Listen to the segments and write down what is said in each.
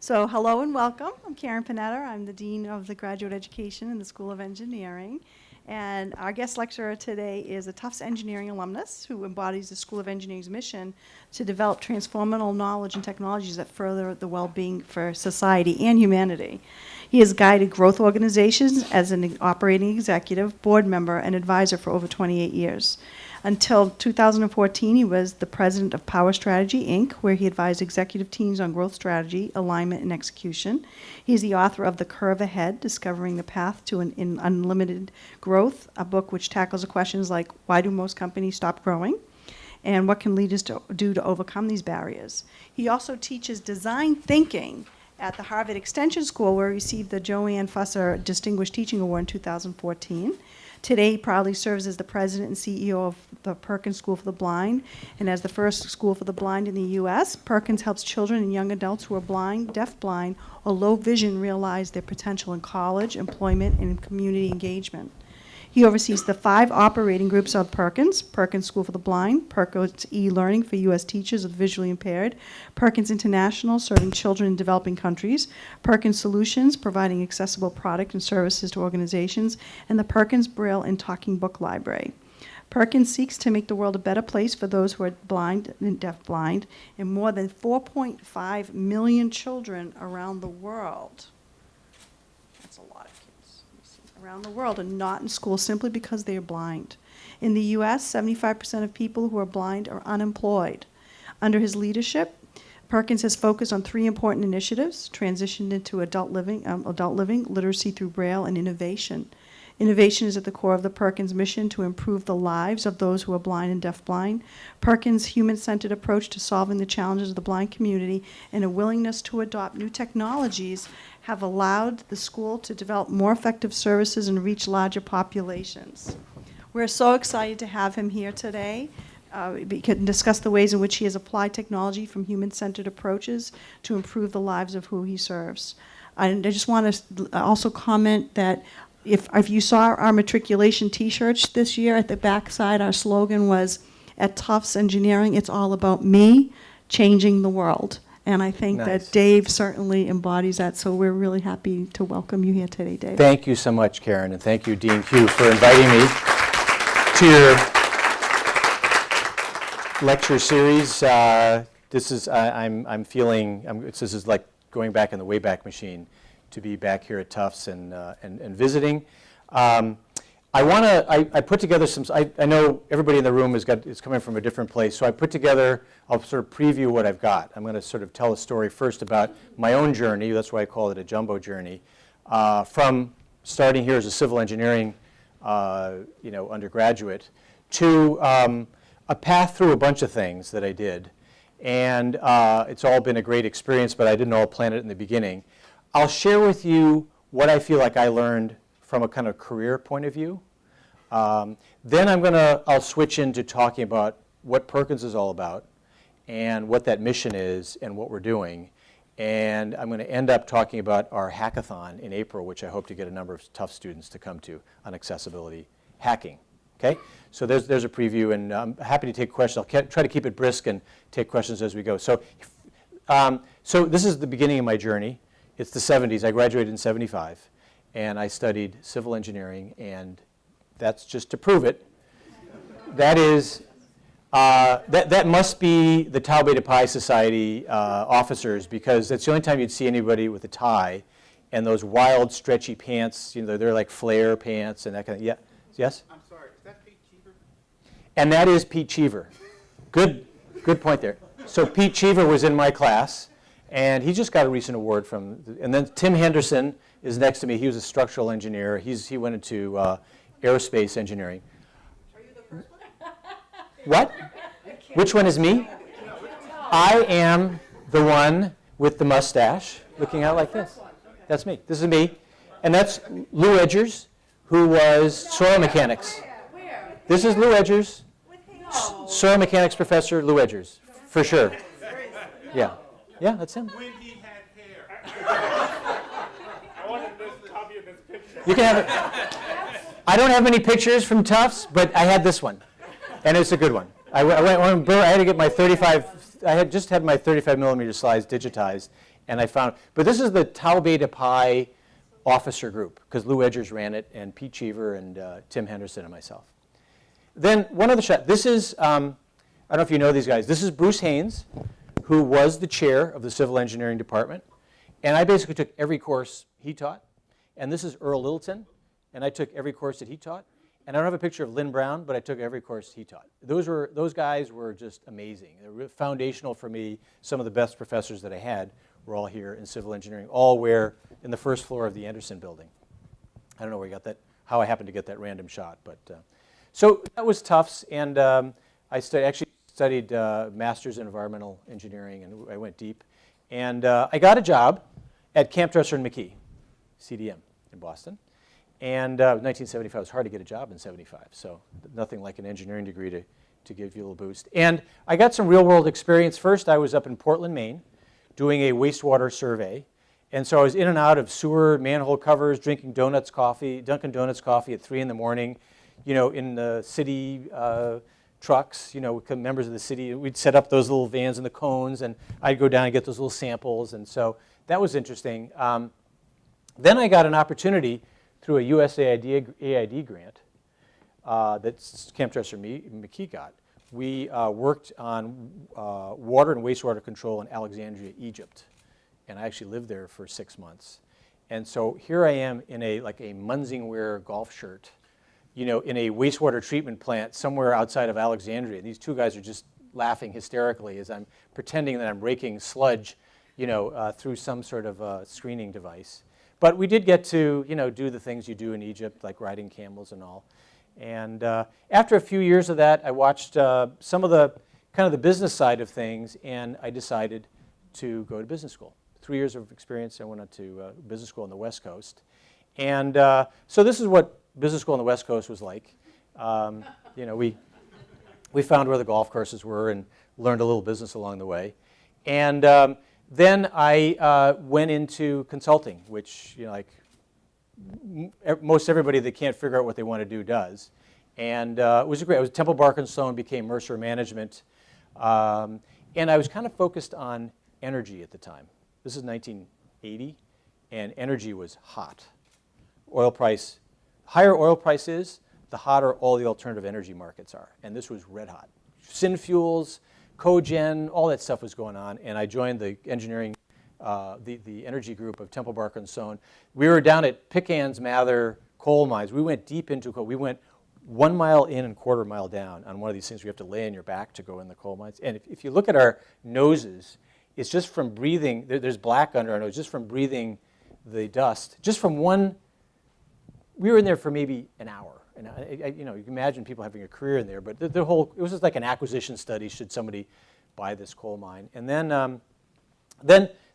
So hello and welcome. I'm Karen Panetta. I'm the Dean of the Graduate Education in the School of Engineering. And our guest lecturer today is a Tufts engineering alumnus who embodies the School of Engineering's mission to develop transformational knowledge and technologies that further the well-being for society and humanity. He has guided growth organizations as an operating executive, board member, and advisor for over 28 years. Until 2014, he was the president of Power Strategy, Inc., where he advised executive teams on growth strategy, alignment, and execution. He's the author of The Curve Ahead, Discovering the Path to Unlimited Growth, a book which tackles the questions like, why do most companies stop growing? And what can leaders do to overcome these barriers? He also teaches design thinking at the Harvard Extension School, where he received the Joanne Fusser Distinguished Teaching Award in 2014. Today, he proudly serves as the president and CEO of the Perkins School for the Blind, and as the first school for the blind in the U.S., Perkins helps children and young adults who are blind, deafblind, or low vision realize their potential in college, employment, and in community engagement. He oversees the 5 operating groups of Perkins: Perkins School for the Blind, Perkins e-Learning for U.S. teachers with visually impaired, Perkins International, serving children in developing countries, Perkins Solutions, providing accessible product and services to organizations, and the Perkins Braille and Talking Book Library. Perkins seeks to make the world a better place for those who are blind and deafblind, and more than 4.5 million children around the world. That's a lot of kids around the world are not in school simply because they are blind. In the U.S., 75% of people who are blind are unemployed. Under his leadership, Perkins has focused on 3 important initiatives: transitioned into adult living, literacy through Braille, and innovation. Innovation is at the core of the Perkins mission to improve the lives of those who are blind and deafblind. Perkins' human-centered approach to solving the challenges of the blind community and a willingness to adopt new technologies have allowed the school to develop more effective services and reach larger populations. We're so excited to have him here today. We can discuss the ways in which he has applied technology from human-centered approaches to improve the lives of who he serves. And I just want to also comment that if you saw our matriculation T-shirts this year, at the back side, our slogan was, at Tufts Engineering, it's all about me changing the world. And I think Nice. that Dave certainly embodies that, so we're really happy to welcome you here today, Dave. Thank you so much, Karen, and thank you, Dean Q, for inviting me to your lecture series. This is this is like going back in the Wayback Machine to be back here at Tufts and visiting. I put together some. I know everybody in the room is coming from a different place, so I put together. I'll sort of preview what I've got. I'm going to sort of tell a story first about my own journey. That's why I call it a jumbo journey. From starting here as a civil engineering, undergraduate, to a path through a bunch of things that I did, and it's all been a great experience. But I didn't all plan it in the beginning. I'll share with you what I feel like I learned from a kind of career point of view. Then I'll switch into talking about what Perkins is all about and what that mission is and what we're doing. And I'm going to end up talking about our hackathon in April, which I hope to get a number of Tufts students to come to, on accessibility hacking. Okay? So there's a preview, and I'm happy to take questions. I'll try to keep it brisk and take questions as we go. So this is the beginning of my journey. It's the 70s. I graduated in 75, and I studied civil engineering, and that's just to prove it. That is, that must be the Tau Beta Pi Society officers, because that's the only time you'd see anybody with a tie and those wild, stretchy pants. They're like flare pants and that kind of. Yeah. Yes. I'm sorry. Is that Pete Cheever? And that is Pete Cheever. Good point there. So Pete Cheever was in my class. And he just got a recent award and then Tim Henderson is next to me. He was a structural engineer. He went into aerospace engineering. Are you the first one? What? Which one is me? I am the one with the mustache looking out like this. That's me. This is me. And that's Lou Edgers, who was soil mechanics. Where? This is Lou Edgers, soil mechanics professor Lou Edgers, for sure. Yeah. Yeah, that's him. When he had hair. I wanted this copy of this picture. You can have it. I don't have many pictures from Tufts, but I had this one, and it's a good one. I had to get my 35. I had just had my 35 millimeter slides digitized, And I found, but this is the Tau Beta Pi officer group, because Lou Edgers ran it, and Pete Cheever, and Tim Henderson, and myself. Then one other shot. This is, I don't know if you know these guys. This is Bruce Haynes, who was the chair of the civil engineering department. And I basically took every course he taught. And this is Earl Littleton, and I took every course that he taught. And I don't have a picture of Lynn Brown, but I took every course he taught. Those guys were just amazing. They were foundational for me. Some of the best professors that I had were all here in civil engineering, all where in the first floor of the Anderson building. I don't know where you got that, how I happened to get that random shot. But so that was Tufts, and I actually studied master's in environmental engineering, and I went deep. And I got a job at Camp Dresser and McKee, CDM in Boston. And 1975, it was hard to get a job in 75, so nothing like an engineering degree to give you a little boost. And I got some real world experience. First, I was up in Portland, Maine, doing a wastewater survey. And so I was in and out of sewer manhole covers, drinking Dunkin' Donuts coffee at 3 in the morning, you know, in the city trucks, you know, members of the city. We'd set up those little vans and the cones, and I'd go down and get those little samples. And so that was interesting. Then I got an opportunity through a USAID grant that Camp Dresser McKee got. We worked on water and wastewater control in Alexandria, Egypt. And I actually lived there for 6 months. And so here I am in a Munsingwear golf shirt, you know, in a wastewater treatment plant somewhere outside of Alexandria. And these two guys are just laughing hysterically as I'm pretending that I'm raking sludge, you know, through some sort of screening device. But we did get to, you know, do the things you do in Egypt, like riding camels and all. And after a few years of that, I watched some of the kind of the business side of things, and I decided to go to business school. 3 years of experience, I went on to business school on the West Coast. And so this is what business school on the West Coast was like. You know, we found where the golf courses were and learned a little business along the way. And then I went into consulting, which, you know, like most everybody that can't figure out what they want to do does. And it was great. I was at Temple Barkin Stone, became Mercer Management. And I was kind of focused on energy at the time. This is 1980, and energy was hot. Higher oil price is, the hotter all the alternative energy markets are. And this was red hot. Synfuels, cogen, all that stuff was going on. And I joined the engineering, the energy group of Temple Barkin Stone. We were down at Pickens Mather coal mines. We went deep into coal. We went 1 mile in and quarter mile down on one of these things where you have to lay on your back to go in the coal mines. And if you look at our noses, it's just from breathing, there's black under our nose, just from breathing the dust. Just from one, we were in there for maybe an hour. And you know, you can imagine people having a career in there, but the whole, it was just like an acquisition study, should somebody buy this coal mine. And then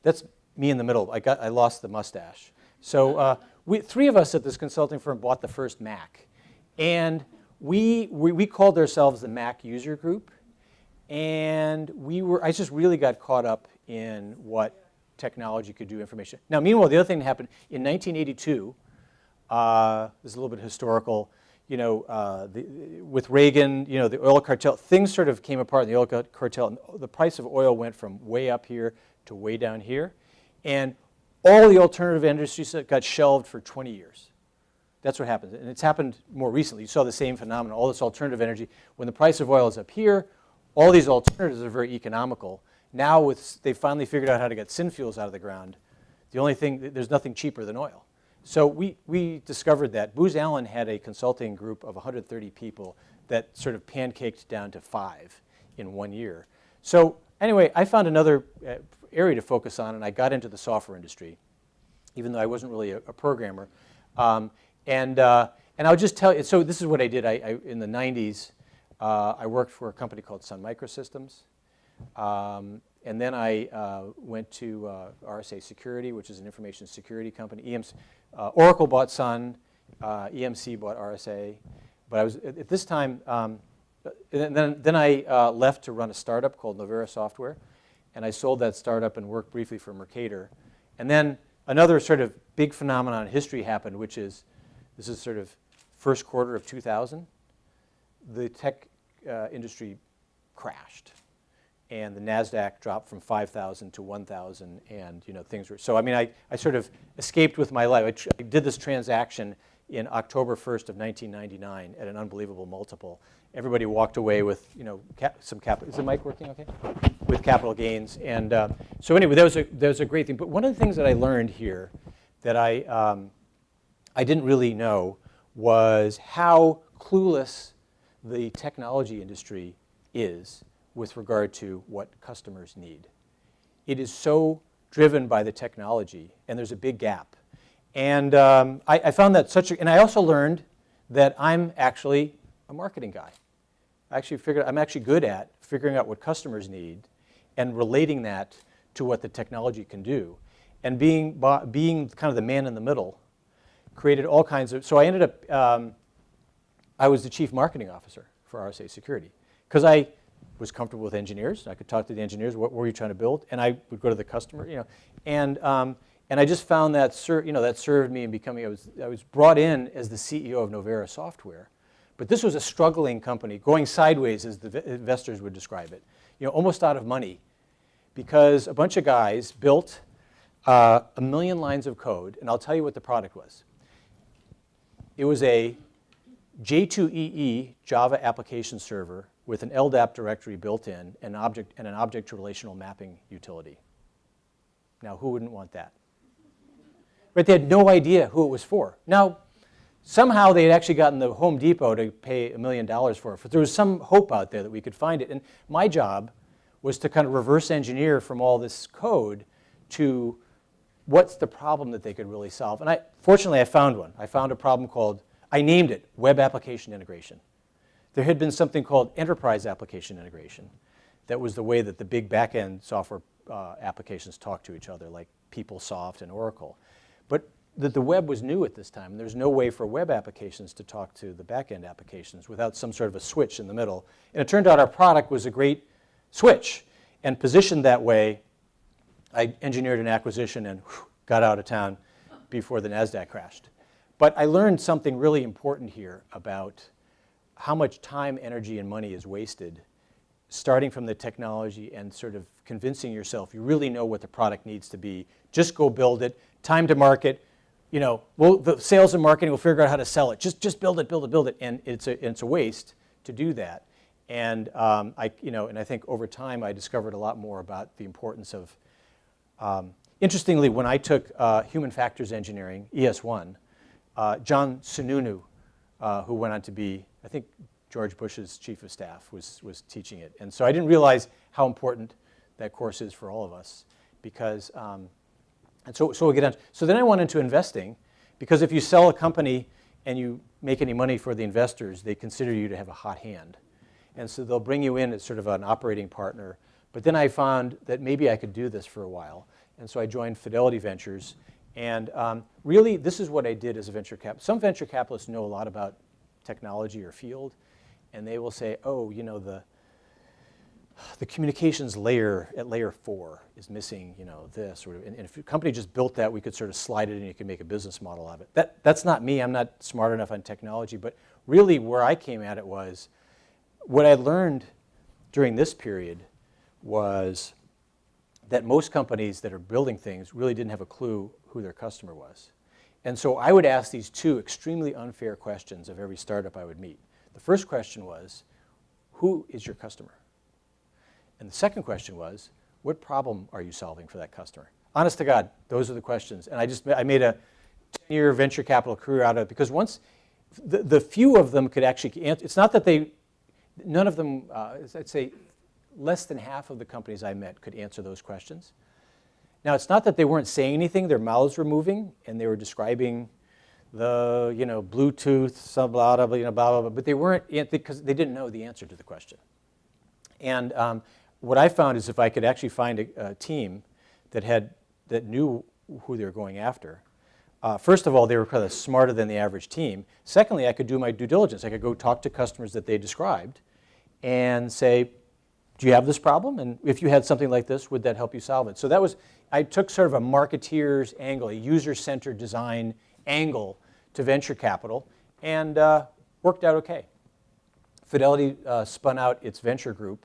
that's me in the middle. I lost the mustache. So three of us at this consulting firm bought the first Mac. And we called ourselves the Mac user group. And I just really got caught up in what technology could do information. Now, meanwhile, the other thing that happened in 1982, this is a little bit historical, you know, with Reagan, you know, the oil cartel, things sort of came apart in the oil cartel, and the price of oil went from way up here to way down here. And all the alternative industries got shelved for 20 years. That's what happened. And it's happened more recently. You saw the same phenomenon, all this alternative energy. When the price of oil is up here, all these alternatives are very economical. Now they've finally figured out how to get synfuels out of the ground. The only thing, there's nothing cheaper than oil. So we discovered that. Booz Allen had a consulting group of 130 people that sort of pancaked down to 5 in 1 year. So anyway, I found another area to focus on, and I got into the software industry, even though I wasn't really a programmer. And I'll just tell you, so this is what I did. In the 90s, I worked for a company called Sun Microsystems. And then I went to RSA Security, which is an information security company. Oracle bought Sun, EMC bought RSA. But I was, at this time, then I left to run a startup called Novera Software. And I sold that startup and worked briefly for Mercator. And then another sort of big phenomenon in history happened, which is, this is sort of first quarter of 2000. The tech industry crashed. and the NASDAQ dropped from 5,000 to 1,000, and things were, so I mean, I sort of escaped with my life. I did this transaction in October 1st of 1999 at an unbelievable multiple. Everybody walked away with, some capital. Is the mic working okay? With capital gains. And so anyway, that was a great thing. But one of the things that I learned here that I didn't really know was how clueless the technology industry is with regard to what customers need. It is so driven by the technology, and there's a big gap. And I found that and I also learned that I'm actually a marketing guy. I'm actually good at figuring out what customers need and relating that to what the technology can do. And being kind of the man in the middle created all kinds of, so I ended up, I was the chief marketing officer for RSA Security because I was comfortable with engineers. I could talk to the engineers, what were you trying to build? And I would go to the customer, and I just found that that served me in becoming, I was brought in as the CEO of Novera Software. But this was a struggling company, going sideways as the investors would describe it, almost out of money, because a bunch of guys built 1 million lines of code, and I'll tell you what the product was. It was a J2EE Java application server with an LDAP directory built in and an object to relational mapping utility. Now, who wouldn't want that? Right? They had no idea who it was for. Now, somehow they had actually gotten the Home Depot to pay $1 million for it. But there was some hope out there that we could find it. And my job was to kind of reverse engineer from all this code to what's the problem that they could really solve. And fortunately, I found one. I found a problem called, I named it Web Application Integration. There had been something called Enterprise Application Integration. That was the way that the big back-end software applications talk to each other, like PeopleSoft and Oracle. But the web was new at this time, and there's no way for web applications to talk to the back-end applications without some sort of a switch in the middle. And it turned out our product was a great switch. And positioned that way, I engineered an acquisition and got out of town before the NASDAQ crashed. But I learned something really important here about how much time, energy, and money is wasted starting from the technology and sort of convincing yourself you really know what the product needs to be. Just go build it. Time to market. The sales and marketing will figure out how to sell it. Just build it, build it, build it. And it's a waste to do that. And I think over time I discovered a lot more about the importance of. Interestingly, when I took Human Factors Engineering, ES1, John Sununu, who went on to be, I think, George Bush's chief of staff, was teaching it. And so I didn't realize how important that course is for all of us, because. And so we'll get on. So then I went into investing, because if you sell a company and you make any money for the investors, they consider you to have a hot hand. And so they'll bring you in as sort of an operating partner. But then I found that maybe I could do this for a while. And so I joined Fidelity Ventures. And really, this is what I did as a venture capitalist. Some venture capitalists know a lot about technology or field. And they will say, oh, the communications layer at layer 4 is missing, this. And if a company just built that, we could sort of slide it in and you could make a business model of it. That's not me. I'm not smart enough on technology. But really where I came at it was, what I learned during this period was that most companies that are building things really didn't have a clue who their customer was. And so I would ask these 2 extremely unfair questions of every startup I would meet. The first question was, who is your customer? And the second question was, what problem are you solving for that customer? Honest to God, those are the questions. And I made a 10-year venture capital career out of it, because once the few of them could actually answer, it's not that none of them, I'd say less than half of the companies I met could answer those questions. Now, it's not that they weren't saying anything, their mouths were moving, and they were describing the, Bluetooth, blah, blah, blah, blah, blah, but they weren't, because they didn't know the answer to the question. And what I found is if I could actually find a team that knew who they were going after, first of all, they were kind of smarter than the average team. Secondly, I could do my due diligence. I could go talk to customers that they described and say, do you have this problem? And if you had something like this, would that help you solve it? So I took sort of a marketeer's angle, a user-centered design angle to venture capital, and worked out okay. Fidelity spun out its venture group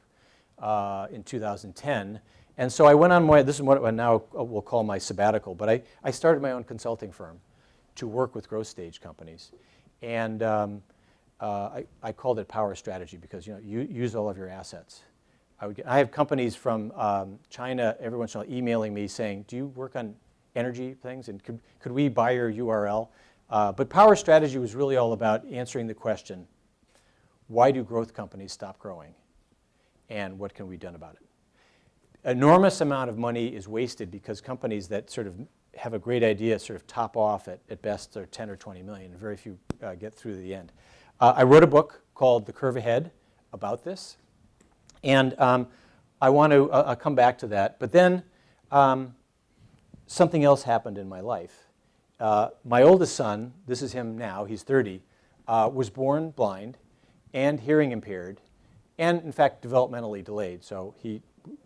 in 2010. And so I went on this is what now we'll call my sabbatical, but I started my own consulting firm to work with growth stage companies. And I called it Power Strategy because you use all of your assets. I have companies from China every once in a while emailing me saying, do you work on energy things? And could we buy your URL? But Power Strategy was really all about answering the question, why do growth companies stop growing? And what can be done about it? Enormous amount of money is wasted because companies that sort of have a great idea sort of top off at best or 10 or 20 million. Very few get through to the end. I wrote a book called The Curve Ahead about this. And I want to I'll come back to that. But then something else happened in my life. My oldest son, this is him now, he's 30, was born blind and hearing impaired and, in fact, developmentally delayed. So he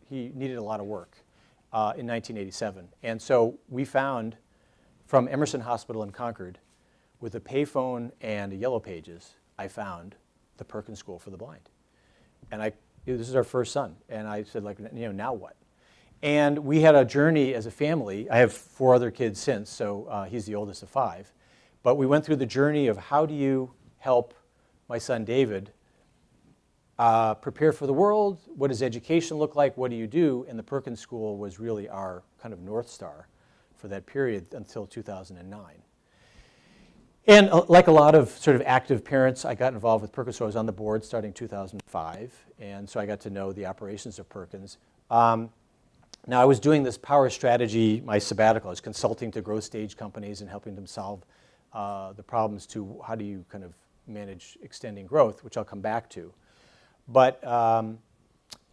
needed a lot of work in 1987. And so we found from Emerson Hospital in Concord, with a payphone and a Yellow Pages, I found the Perkins School for the Blind. And this is our first son. And I said, now what? And we had a journey as a family. I have 4 other kids since, so he's the oldest of 5. But we went through the journey of how do you help my son David prepare for the world? What does education look like? What do you do? And the Perkins School was really our kind of North Star for that period until 2009. And like a lot of sort of active parents, I got involved with Perkins. So I was on the board starting 2005. And so I got to know the operations of Perkins. Now, I was doing this Power Strategy, my sabbatical. I was consulting to growth stage companies and helping them solve the problems to how do you kind of manage extending growth, which I'll come back to. But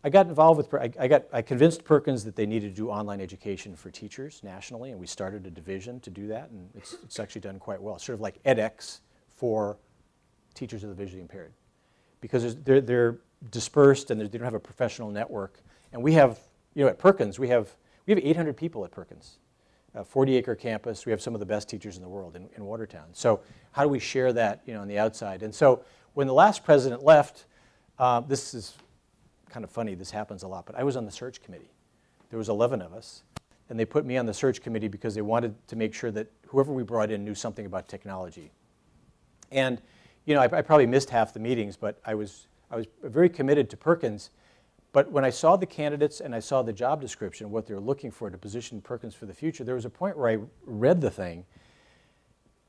I got involved with, I convinced Perkins that they needed to do online education for teachers nationally, and we started a division to do that, and it's actually done quite well. Sort of like edX for teachers of the visually impaired. Because they're dispersed and they don't have a professional network. And we have, at Perkins, we have 800 people at Perkins, a 40-acre campus. We have some of the best teachers in the world in Watertown. So how do we share that, on the outside? And so when the last president left, this is kind of funny, this happens a lot, but I was on the search committee. There was 11 of us, and they put me on the search committee because they wanted to make sure that whoever we brought in knew something about technology. And I probably missed half the meetings, but I was very committed to Perkins. But when I saw the candidates and I saw the job description, what they were looking for to position Perkins for the future, there was a point where I read the thing,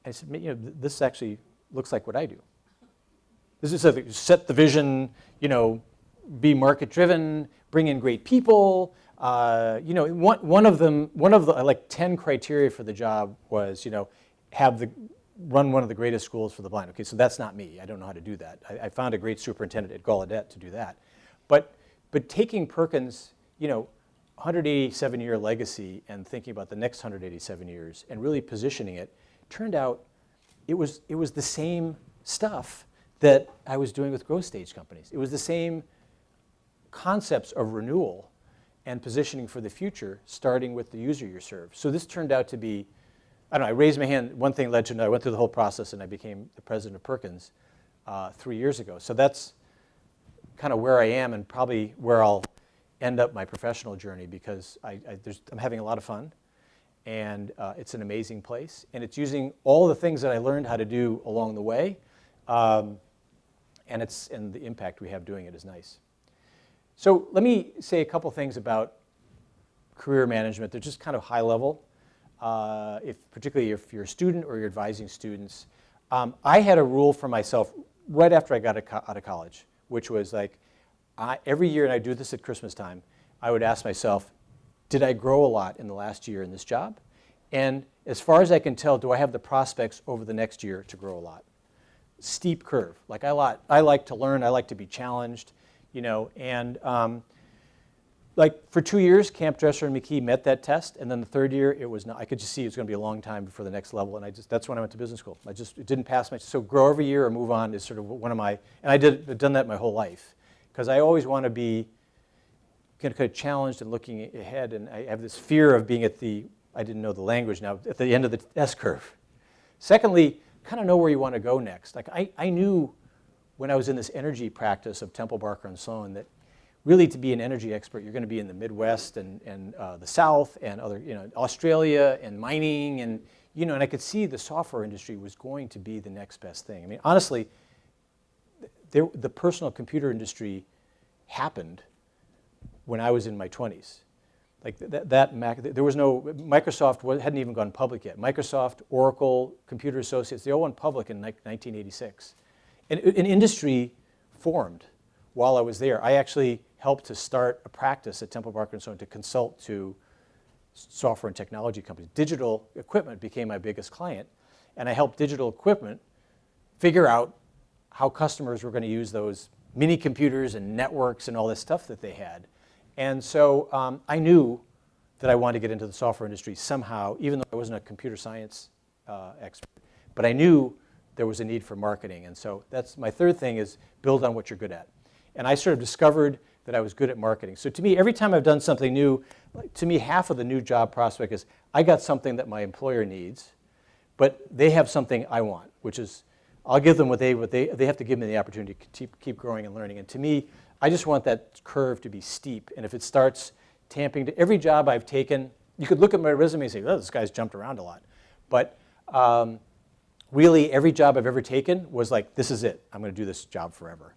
and I said, this actually looks like what I do. This is set the vision, be market driven, bring in great people. One of the 10 criteria for the job was, run one of the greatest schools for the blind. Okay, so that's not me. I don't know how to do that. I found a great superintendent at Gallaudet to do that. But taking Perkins, 187-year legacy and thinking about the next 187 years and really positioning it, turned out it was the same stuff that I was doing with growth stage companies. It was the same concepts of renewal and positioning for the future, starting with the user you serve. So this turned out to be, I raised my hand, one thing led to another. I went through the whole process and I became the president of Perkins 3 years ago. So that's kind of where I am and probably where I'll end up my professional journey because I'm having a lot of fun and it's an amazing place. And it's using all the things that I learned how to do along the way. And the impact we have doing it is nice. So let me say a couple things about career management. They're just kind of high level, particularly if you're a student or you're advising students. I had a rule for myself right after I got out of college, which was every year, and I do this at Christmas time, I would ask myself, did I grow a lot in the last year in this job? And as far as I can tell, do I have the prospects over the next year to grow a lot? Steep curve. I like to learn, I like to be challenged. And for 2 years, Camp Dresser and McKee met that test, and then the third year, it was not. I could just see it was going to be a long time before the next level, and that's when I went to business school. It didn't pass much. So grow every year or move on is sort of one of my, and I've done that my whole life, because I always want to be kind of challenged and looking ahead, and I have this fear of being I didn't know the language now, at the end of the S curve. Secondly, kind of know where you want to go next. I knew when I was in this energy practice of Temple, Barker, and Sloan that really to be an energy expert, you're going to be in the Midwest and the South and other, Australia and mining and, and I could see the software industry was going to be the next best thing. I mean, honestly, the personal computer industry happened when I was in my 20s. Like that Mac, there was no, Microsoft hadn't even gone public yet. Microsoft, Oracle, Computer Associates, they all went public in 1986. And an industry formed while I was there. I actually helped to start a practice at Temple Barker & Stone to consult to software and technology companies. Digital equipment became my biggest client, and I helped digital equipment figure out how customers were going to use those mini computers and networks and all this stuff that they had. And so I knew that I wanted to get into the software industry somehow, even though I wasn't a computer science expert. But I knew there was a need for marketing. And so that's my third thing, is build on what you're good at. And I sort of discovered that I was good at marketing. So to me, every time I've done something new, to me, half of the new job prospect is I got something that my employer needs, but they have something I want, which is I'll give them what they have to give me the opportunity to keep growing and learning. And to me, I just want that curve to be steep. And if it starts tamping to every job I've taken, you could look at my resume and say, oh, this guy's jumped around a lot. But really, every job I've ever taken was like, this is it. I'm going to do this job forever.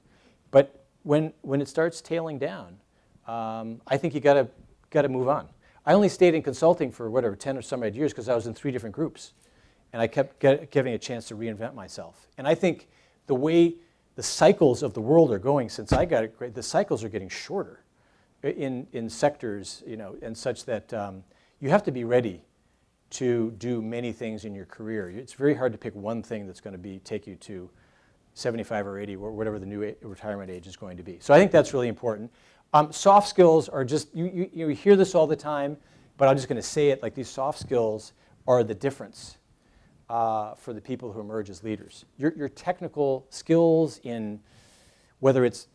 But when it starts tailing down, I think you got to move on. I only stayed in consulting for 10 or some odd years because I was in 3 different groups. And I kept getting a chance to reinvent myself. And I think the way the cycles of the world are going, since I got it, the cycles are getting shorter in sectors, and such that you have to be ready to do many things in your career. It's very hard to pick one thing that's going to take you to 75 or 80, or whatever the new retirement age is going to be. So I think that's really important. Soft skills are just, you hear this all the time, but I'm just going to say it, like these soft skills are the difference for the people who emerge as leaders. Your technical skills in whether it's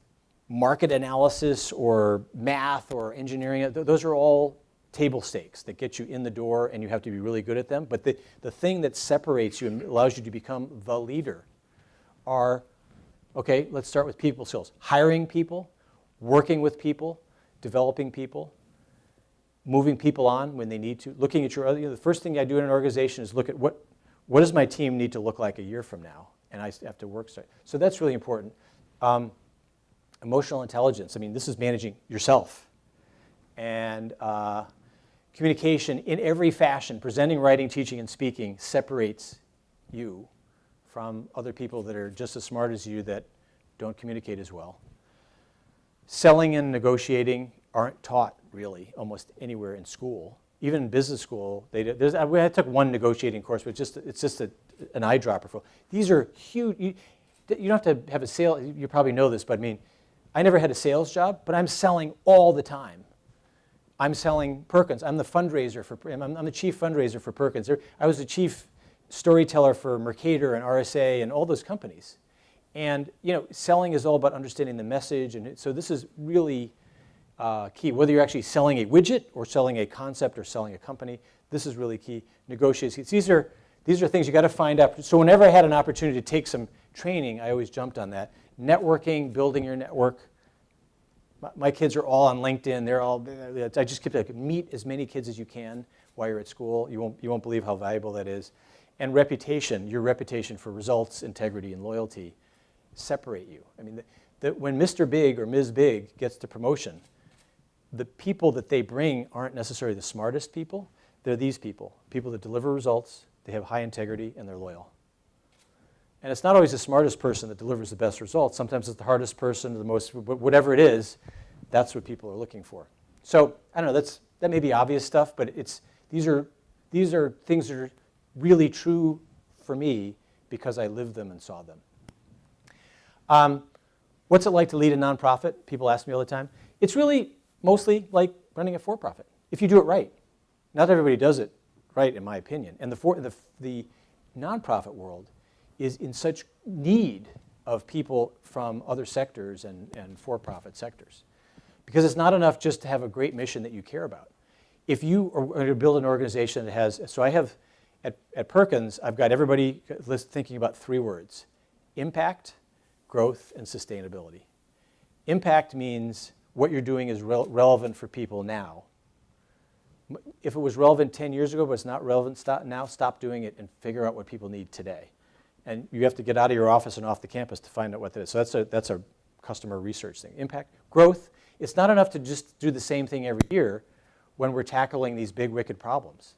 market analysis or math or engineering, those are all table stakes that get you in the door, and you have to be really good at them. But the thing that separates you and allows you to become the leader are, okay, let's start with people skills. Hiring people, working with people, developing people, moving people on when they need to, looking at the first thing I do in an organization is look at what does my team need to look like a year from now? And I have to work. So that's really important. Emotional intelligence. I mean, this is managing yourself. And communication in every fashion, presenting, writing, teaching, and speaking separates you from other people that are just as smart as you that don't communicate as well. Selling and negotiating aren't taught really almost anywhere in school. Even in business school, I took one negotiating course, but it's just an eyedropper. These are huge. You don't have to have a sale. You probably know this, but I mean, I never had a sales job, but I'm selling all the time. I'm selling Perkins. I'm the fundraiser I'm the chief fundraiser for Perkins. I was the chief storyteller for Mercator and RSA and all those companies. And selling is all about understanding the message, and so this is really key. Whether you're actually selling a widget or selling a concept or selling a company, this is really key. Negotiations. These are things you got to find out. So whenever I had an opportunity to take some training, I always jumped on that. Networking, building your network. My kids are all on LinkedIn. I just keep meet as many kids as you can while you're at school. You won't believe how valuable that is. And reputation, your reputation for results, integrity, and loyalty separate you. I mean, when Mr. Big or Ms. Big gets the promotion, the people that they bring aren't necessarily the smartest people. They're these people that deliver results, they have high integrity, and they're loyal. And it's not always the smartest person that delivers the best results. Sometimes it's the hardest person, whatever it is, that's what people are looking for. So I don't know, that may be obvious stuff, but these are things that are really true for me because I lived them and saw them. What's it like to lead a nonprofit? People ask me all the time. It's really mostly like running a for-profit, if you do it right. Not everybody does it right, in my opinion. And the nonprofit world is in such need of people from other sectors and for-profit sectors. Because it's not enough just to have a great mission that you care about. If you are going to build an organization that has, so I have, at Perkins, I've got everybody thinking about 3 words: impact, growth, and sustainability. Impact means what you're doing is relevant for people now. If it was relevant 10 years ago, but it's not relevant now, stop doing it and figure out what people need today. And you have to get out of your office and off the campus to find out what that is. So that's a customer research thing. Impact, growth. It's not enough to just do the same thing every year when we're tackling these big, wicked problems.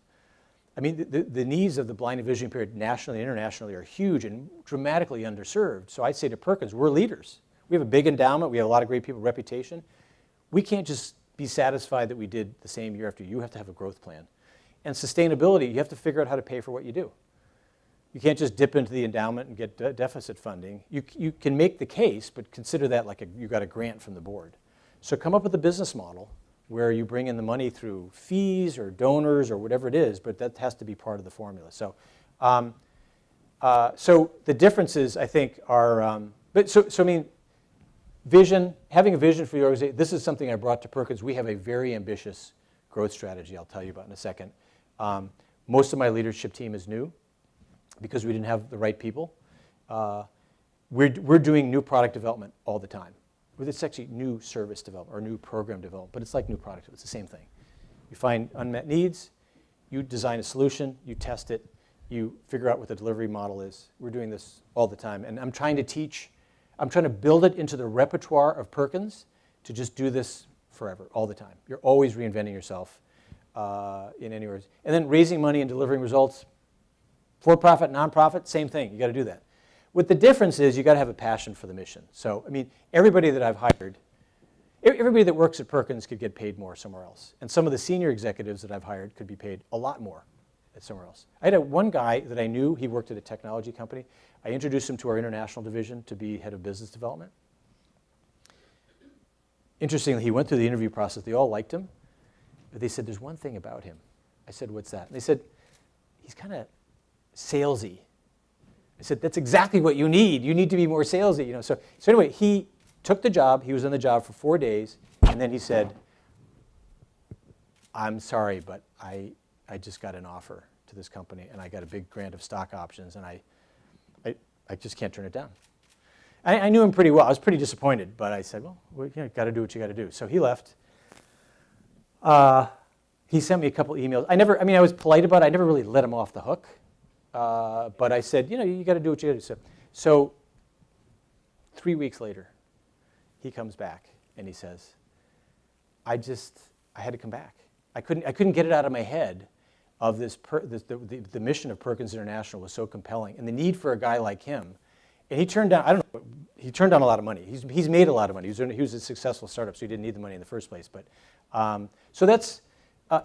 I mean, the needs of the blind and vision impaired nationally and internationally are huge and dramatically underserved. So I'd say to Perkins, we're leaders. We have a big endowment. We have a lot of great people, reputation. We can't just be satisfied that we did the same year after. You have to have a growth plan. And sustainability, you have to figure out how to pay for what you do. You can't just dip into the endowment and get deficit funding. You can make the case, but consider that like you got a grant from the board. So come up with a business model where you bring in the money through fees or donors or whatever it is, but that has to be part of the formula. So, so the differences, I think, are, I mean, vision, having a vision for your organization, this is something I brought to Perkins. We have a very ambitious growth strategy I'll tell you about in a second. Most of my leadership team is new because we didn't have the right people. We're doing new product development all the time. It's actually new service development or new program development, but it's like new product. It's the same thing. You find unmet needs, you design a solution, you test it, you figure out what the delivery model is. We're doing this all the time. And I'm trying to build it into the repertoire of Perkins to just do this forever, all the time. You're always reinventing yourself in any words. And then raising money and delivering results, for-profit, non-profit, same thing. You got to do that. What the difference is, you got to have a passion for the mission. So, I mean, everybody that I've hired, everybody that works at Perkins could get paid more somewhere else. And some of the senior executives that I've hired could be paid a lot more at somewhere else. I had one guy that I knew, he worked at a technology company. I introduced him to our international division to be head of business development. Interestingly, he went through the interview process. They all liked him, but they said, there's one thing about him. I said, what's that? And they said, he's kind of salesy. I said, that's exactly what you need. You need to be more salesy. You know? So anyway, he took the job. He was on the job for 4 days, and then he said, I'm sorry, but I just got an offer to this company, and I got a big grant of stock options, and I just can't turn it down. I knew him pretty well. I was pretty disappointed, but I said, well, you got to do what you got to do. So he left. He sent me a couple emails. I was polite about it. I never really let him off the hook. But I said, you got to do what you got to do. So 3 weeks later, he comes back and he says, I had to come back. I couldn't get it out of my head of the mission of Perkins International was so compelling, and the need for a guy like him. And he turned down, he turned down a lot of money. He's made a lot of money. He was a successful startup, so he didn't need the money in the first place. But so that's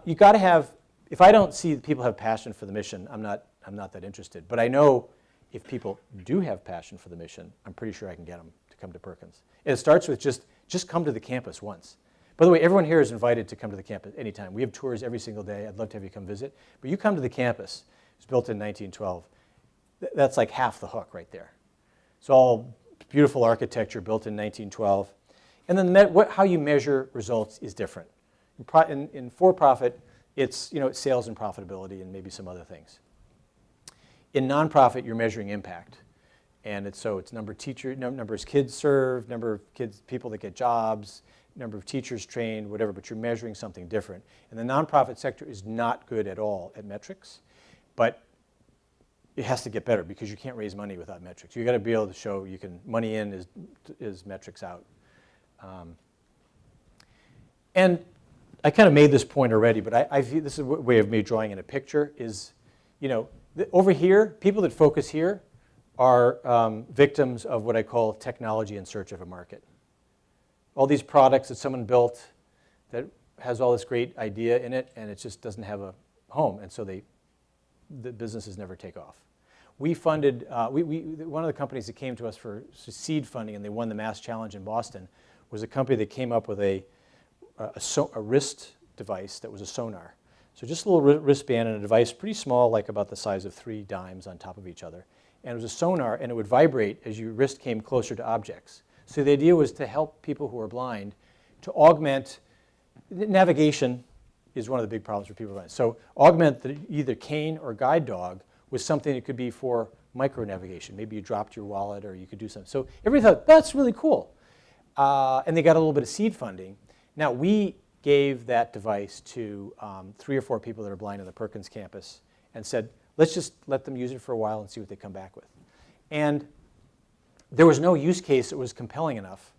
you got to have. If I don't see people have passion for the mission, I'm not that interested. But I know if people do have passion for the mission, I'm pretty sure I can get them to come to Perkins. And it starts with just come to the campus once. By the way, everyone here is invited to come to the campus anytime. We have tours every single day. I'd love to have you come visit. But you come to the campus. It was built in 1912. That's like half the hook right there. It's all beautiful architecture built in 1912. And then how you measure results is different. In for-profit, it's sales and profitability and maybe some other things. In nonprofit, you're measuring impact, and it's number of teachers, number of kids served, number of people that get jobs, number of teachers trained, whatever. But you're measuring something different. And the nonprofit sector is not good at all at metrics, but it has to get better because you can't raise money without metrics. You got to be able to show money in is metrics out. And I kind of made this point already, but I feel this is a way of me drawing in a picture is, over here, people that focus here are victims of what I call technology in search of a market. All these products that someone built that has all this great idea in it, and it just doesn't have a home, and so the businesses never take off. We funded, one of the companies that came to us for seed funding, and they won the Mass Challenge in Boston, was a company that came up with a wrist device that was a sonar. So just a little wristband and a device, pretty small, like about the size of 3 dimes on top of each other. And it was a sonar, and it would vibrate as your wrist came closer to objects. So the idea was to help people who are blind to augment navigation is one of the big problems for people blind. So augment either cane or guide dog with something that could be for micro navigation. Maybe you dropped your wallet or you could do something. So everybody thought, that's really cool. And they got a little bit of seed funding. Now, we gave that device to 3 or 4 people that are blind on the Perkins campus and said, let's just let them use it for a while and see what they come back with. And there was no use case that was compelling enough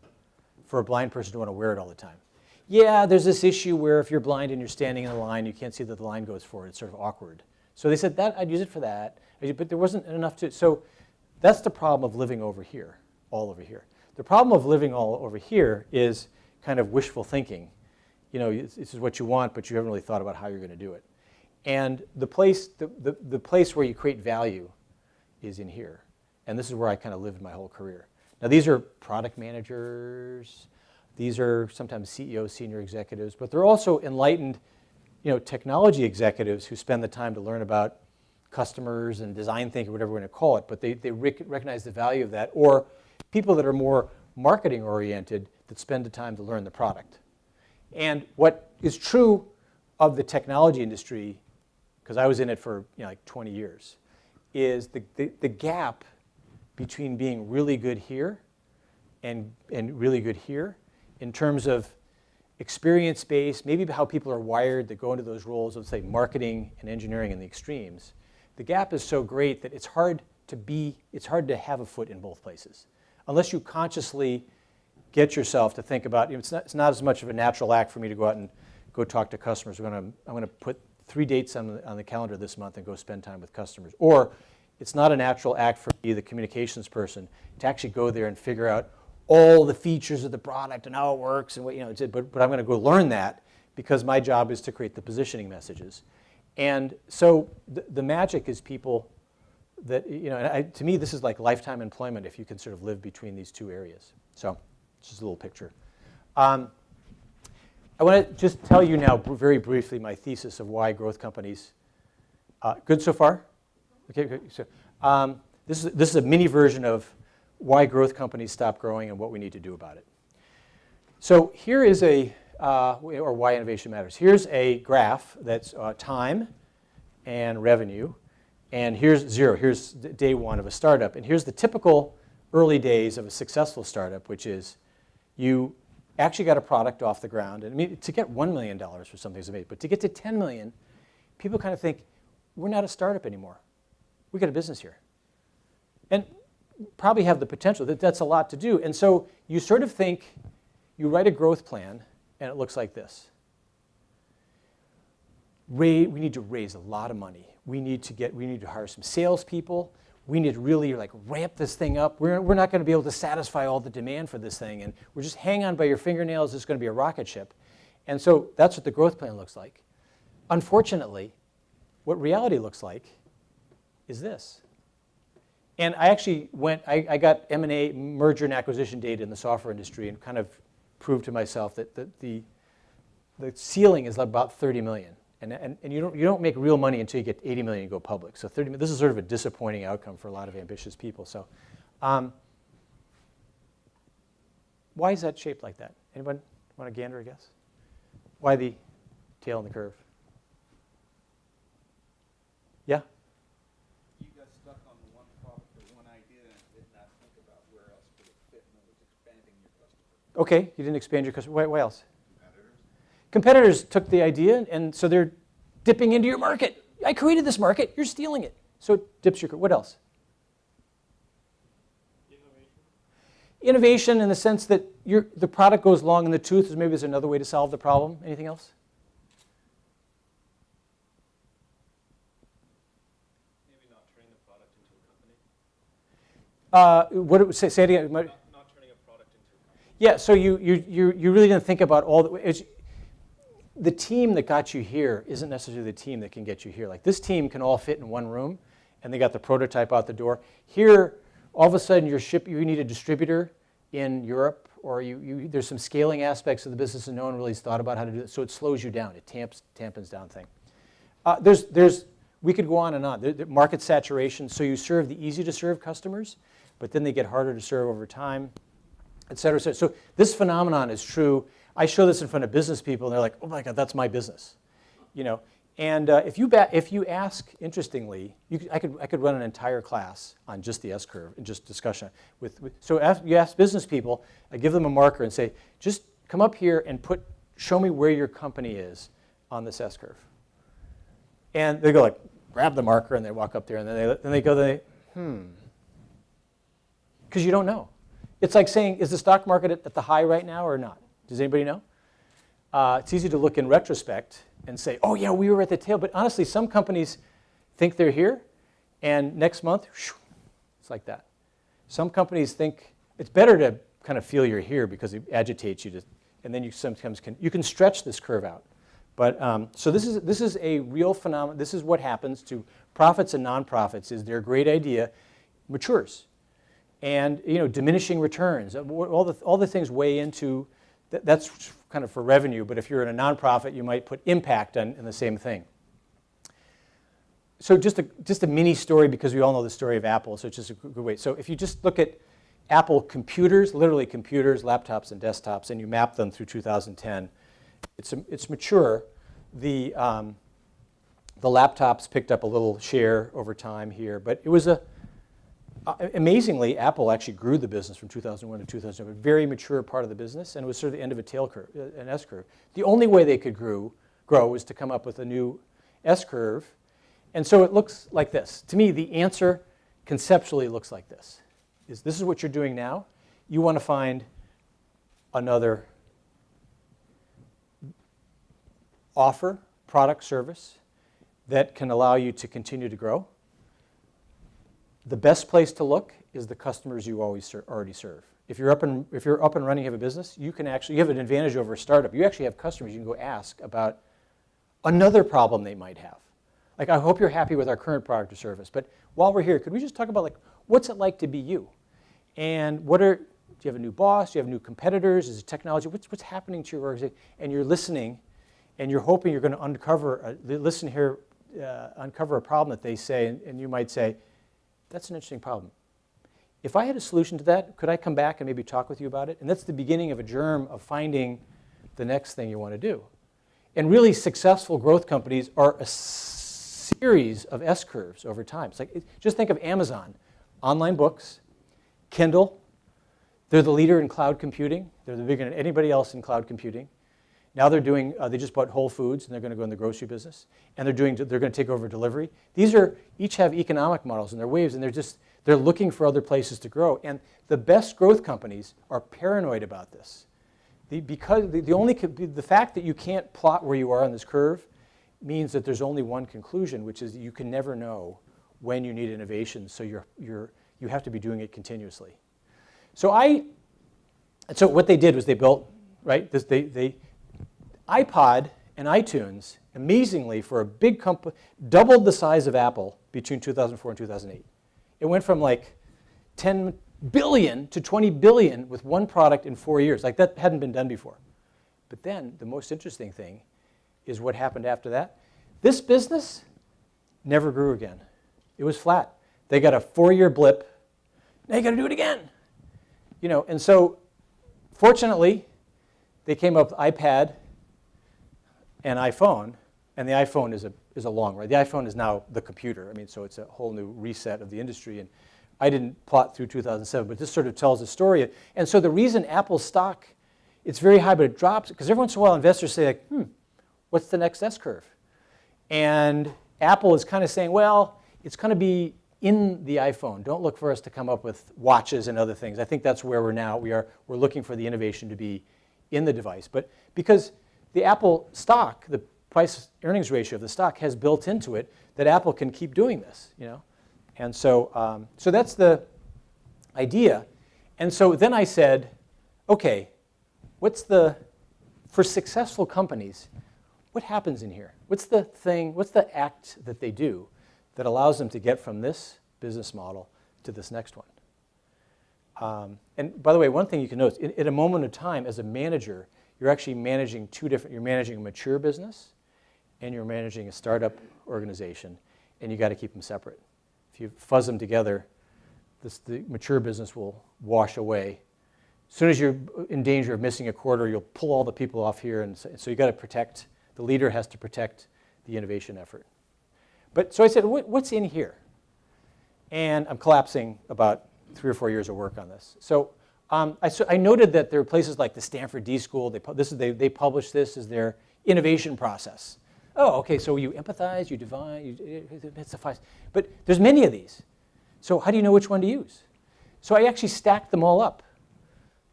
for a blind person to want to wear it all the time. Yeah, there's this issue where if you're blind and you're standing in a line, you can't see that the line goes forward. It's sort of awkward. So they said that I'd use it for that, but there wasn't enough to. So that's the problem of living over here, all over here. The problem of living all over here is kind of wishful thinking. You know, this is what you want, but you haven't really thought about how you're going to do it. And the place where you create value is in here. And this is where I kind of lived my whole career. Now, these are product managers. These are sometimes CEOs, senior executives, but they're also enlightened, technology executives who spend the time to learn about customers and design thinking, whatever we're going to call it, but they recognize the value of that, or people that are more marketing oriented that spend the time to learn the product. And what is true of the technology industry, because I was in it for like 20 years, is the gap between being really good here and really good here in terms of experience base, maybe how people are wired that go into those roles of, say, marketing and engineering in the extremes. The gap is so great that it's hard to have a foot in both places. Unless you consciously get yourself to think about, it's not as much of a natural act for me to go out and go talk to customers. I'm going to put 3 dates on the calendar this month and go spend time with customers. Or it's not a natural act for me, the communications person, to actually go there and figure out all the features of the product and how it works and what, but I'm going to go learn that because my job is to create the positioning messages. And so the magic is people that, to me, this is like lifetime employment if you can sort of live between these two areas. So just a little picture. I want to just tell you now very briefly my thesis of why growth companies, good so far? Okay, good. So this is a mini version of why growth companies stop growing and what we need to do about it. So here is or why innovation matters. Here's a graph that's time and revenue. And here's 0. Here's day 1 of a startup. And here's the typical early days of a successful startup, which is you actually got a product off the ground. And I mean, to get $1 million for something is amazing. But to get to 10 million, people kind of think, we're not a startup anymore. We got a business here. And probably have the potential. That's a lot to do. And so you sort of think, you write a growth plan, and it looks like this. We need to raise a lot of money. We need to hire some salespeople. We need to really ramp this thing up. We're not going to be able to satisfy all the demand for this thing, and we're just hang on by your fingernails. It's going to be a rocket ship. And so that's what the growth plan looks like. Unfortunately, what reality looks like is this. And I actually I got M&A, merger and acquisition data in the software industry and kind of proved to myself that the ceiling is about 30 million. And you don't make real money until you get 80 million and go public. So this is sort of a disappointing outcome for a lot of ambitious people. So why is that shaped like that? Anyone want to gander a guess? Why the tail on the curve? Yeah? You got stuck on one product or one idea and did not think about where else could it fit, and it was expanding your customer. Okay, you didn't expand your customer. Why else? Competitors took the idea, and so they're dipping into your market. I created this market. You're stealing it. So it dips your. What else? Innovation in the sense that the product goes long in the tooth. Maybe there's another way to solve the problem. Anything else? Maybe not turning the product into a company. Say it again. Not turning a product into a company. Yeah. So you really didn't think about all the team that got you here isn't necessarily the team that can get you here. Like this team can all fit in one room, and they got the prototype out the door. Here, all of a sudden, you need a distributor in Europe, or there's some scaling aspects of the business and no one really has thought about how to do it, so it slows you down. It tampens down thing. We could go on and on. The market saturation, so you serve the easy-to-serve customers, but then they get harder to serve over time, et cetera, et cetera. So this phenomenon is true. I show this in front of business people, and they're like, oh my God, that's my business. And if you ask, interestingly, I could run an entire class on just the S-curve and just discussion. So you ask business people, I give them a marker and say, just come up here and show me where your company is on this S-curve. And they go like, grab the marker, and they walk up there, and then they go, because you don't know. It's like saying, is the stock market at the high right now or not? Does anybody know? It's easy to look in retrospect and say, oh yeah, we were at the tail. But honestly, some companies think they're here, and next month, it's like that. Some companies think it's better to kind of feel you're here because it agitates you, and then you sometimes can stretch this curve out. But so this is a real phenomenon. This is what happens to profits and nonprofits. Is their great idea matures, and diminishing returns. All the things weigh into. That's kind of for revenue, but if you're in a nonprofit, you might put impact in the same thing. So just a mini story, because we all know the story of Apple, so it's just a good way. So if you just look at Apple computers, literally computers, laptops, and desktops, and you map them through 2010, it's mature. The laptops picked up a little share over time here, but it was amazingly, Apple actually grew the business from 2001 to 2007, a very mature part of the business, and it was sort of the end of a tail curve, an S-curve. The only way they could grow was to come up with a new S-curve, and so it looks like this. To me, the answer conceptually looks like this. This is what you're doing now. You want to find another offer, product, service that can allow you to continue to grow. The best place to look is the customers you already serve. If you're up and running, you have a business, you have an advantage over a startup. You actually have customers you can go ask about another problem they might have. Like, I hope you're happy with our current product or service, but while we're here, could we just talk about what's it like to be you? And do you have a new boss? Do you have new competitors? Is it technology? What's happening to your organization? And you're listening, and you're hoping you're going to uncover a problem that they say, and you might say, that's an interesting problem. If I had a solution to that, could I come back and maybe talk with you about it? And that's the beginning of a germ of finding the next thing you want to do. And really successful growth companies are a series of S-curves over time. It's like, just think of Amazon, online books, Kindle. They're the leader in cloud computing. They're the bigger than anybody else in cloud computing. Now they're doing, they just bought Whole Foods, and they're going to go in the grocery business, and they're going to take over delivery. Each have economic models and their waves, and they're looking for other places to grow. And the best growth companies are paranoid about this. The fact that you can't plot where you are on this curve means that there's only one conclusion, which is that you can never know when you need innovation, so you have to be doing it continuously. So what they did was they built, right, iPod and iTunes, amazingly, for a big company, doubled the size of Apple between 2004 and 2008. It went from like 10 billion to 20 billion with one product in 4 years. Like, that hadn't been done before. But then the most interesting thing is what happened after that. This business never grew again. It was flat. They got a 4-year blip. Now you got to do it again. And so fortunately, they came up with iPad and iPhone, and the iPhone is a long ride. The iPhone is now the computer. I mean, so it's a whole new reset of the industry. And I didn't plot through 2007, but this sort of tells a story. And so the reason Apple's stock, it's very high, but it drops, because every once in a while investors say, like, what's the next S-curve? And Apple is kind of saying, well, it's going to be in the iPhone. Don't look for us to come up with watches and other things. I think that's where we're now. We're looking for the innovation to be in the device. But because the Apple stock, the price-earnings ratio of the stock has built into it that Apple can keep doing this, And so, so that's the idea. And so then I said, okay, for successful companies, what happens in here? What's the act that they do that allows them to get from this business model to this next one? And by the way, one thing you can notice, at a moment of time, as a manager, you're actually managing you're managing a mature business, and you're managing a startup organization, and you got to keep them separate. If you fuzz them together, the mature business will wash away. As soon as you're in danger of missing a quarter, you'll pull all the people off here, and so you got to protect. The leader has to protect the innovation effort. But so I said, what's in here? And I'm collapsing about 3 or 4 years of work on this. So I noted that there are places like the Stanford D School. They publish this as their innovation process. Oh, okay, so you empathize, you divine, it suffices. But there's many of these. So how do you know which one to use? So I actually stacked them all up.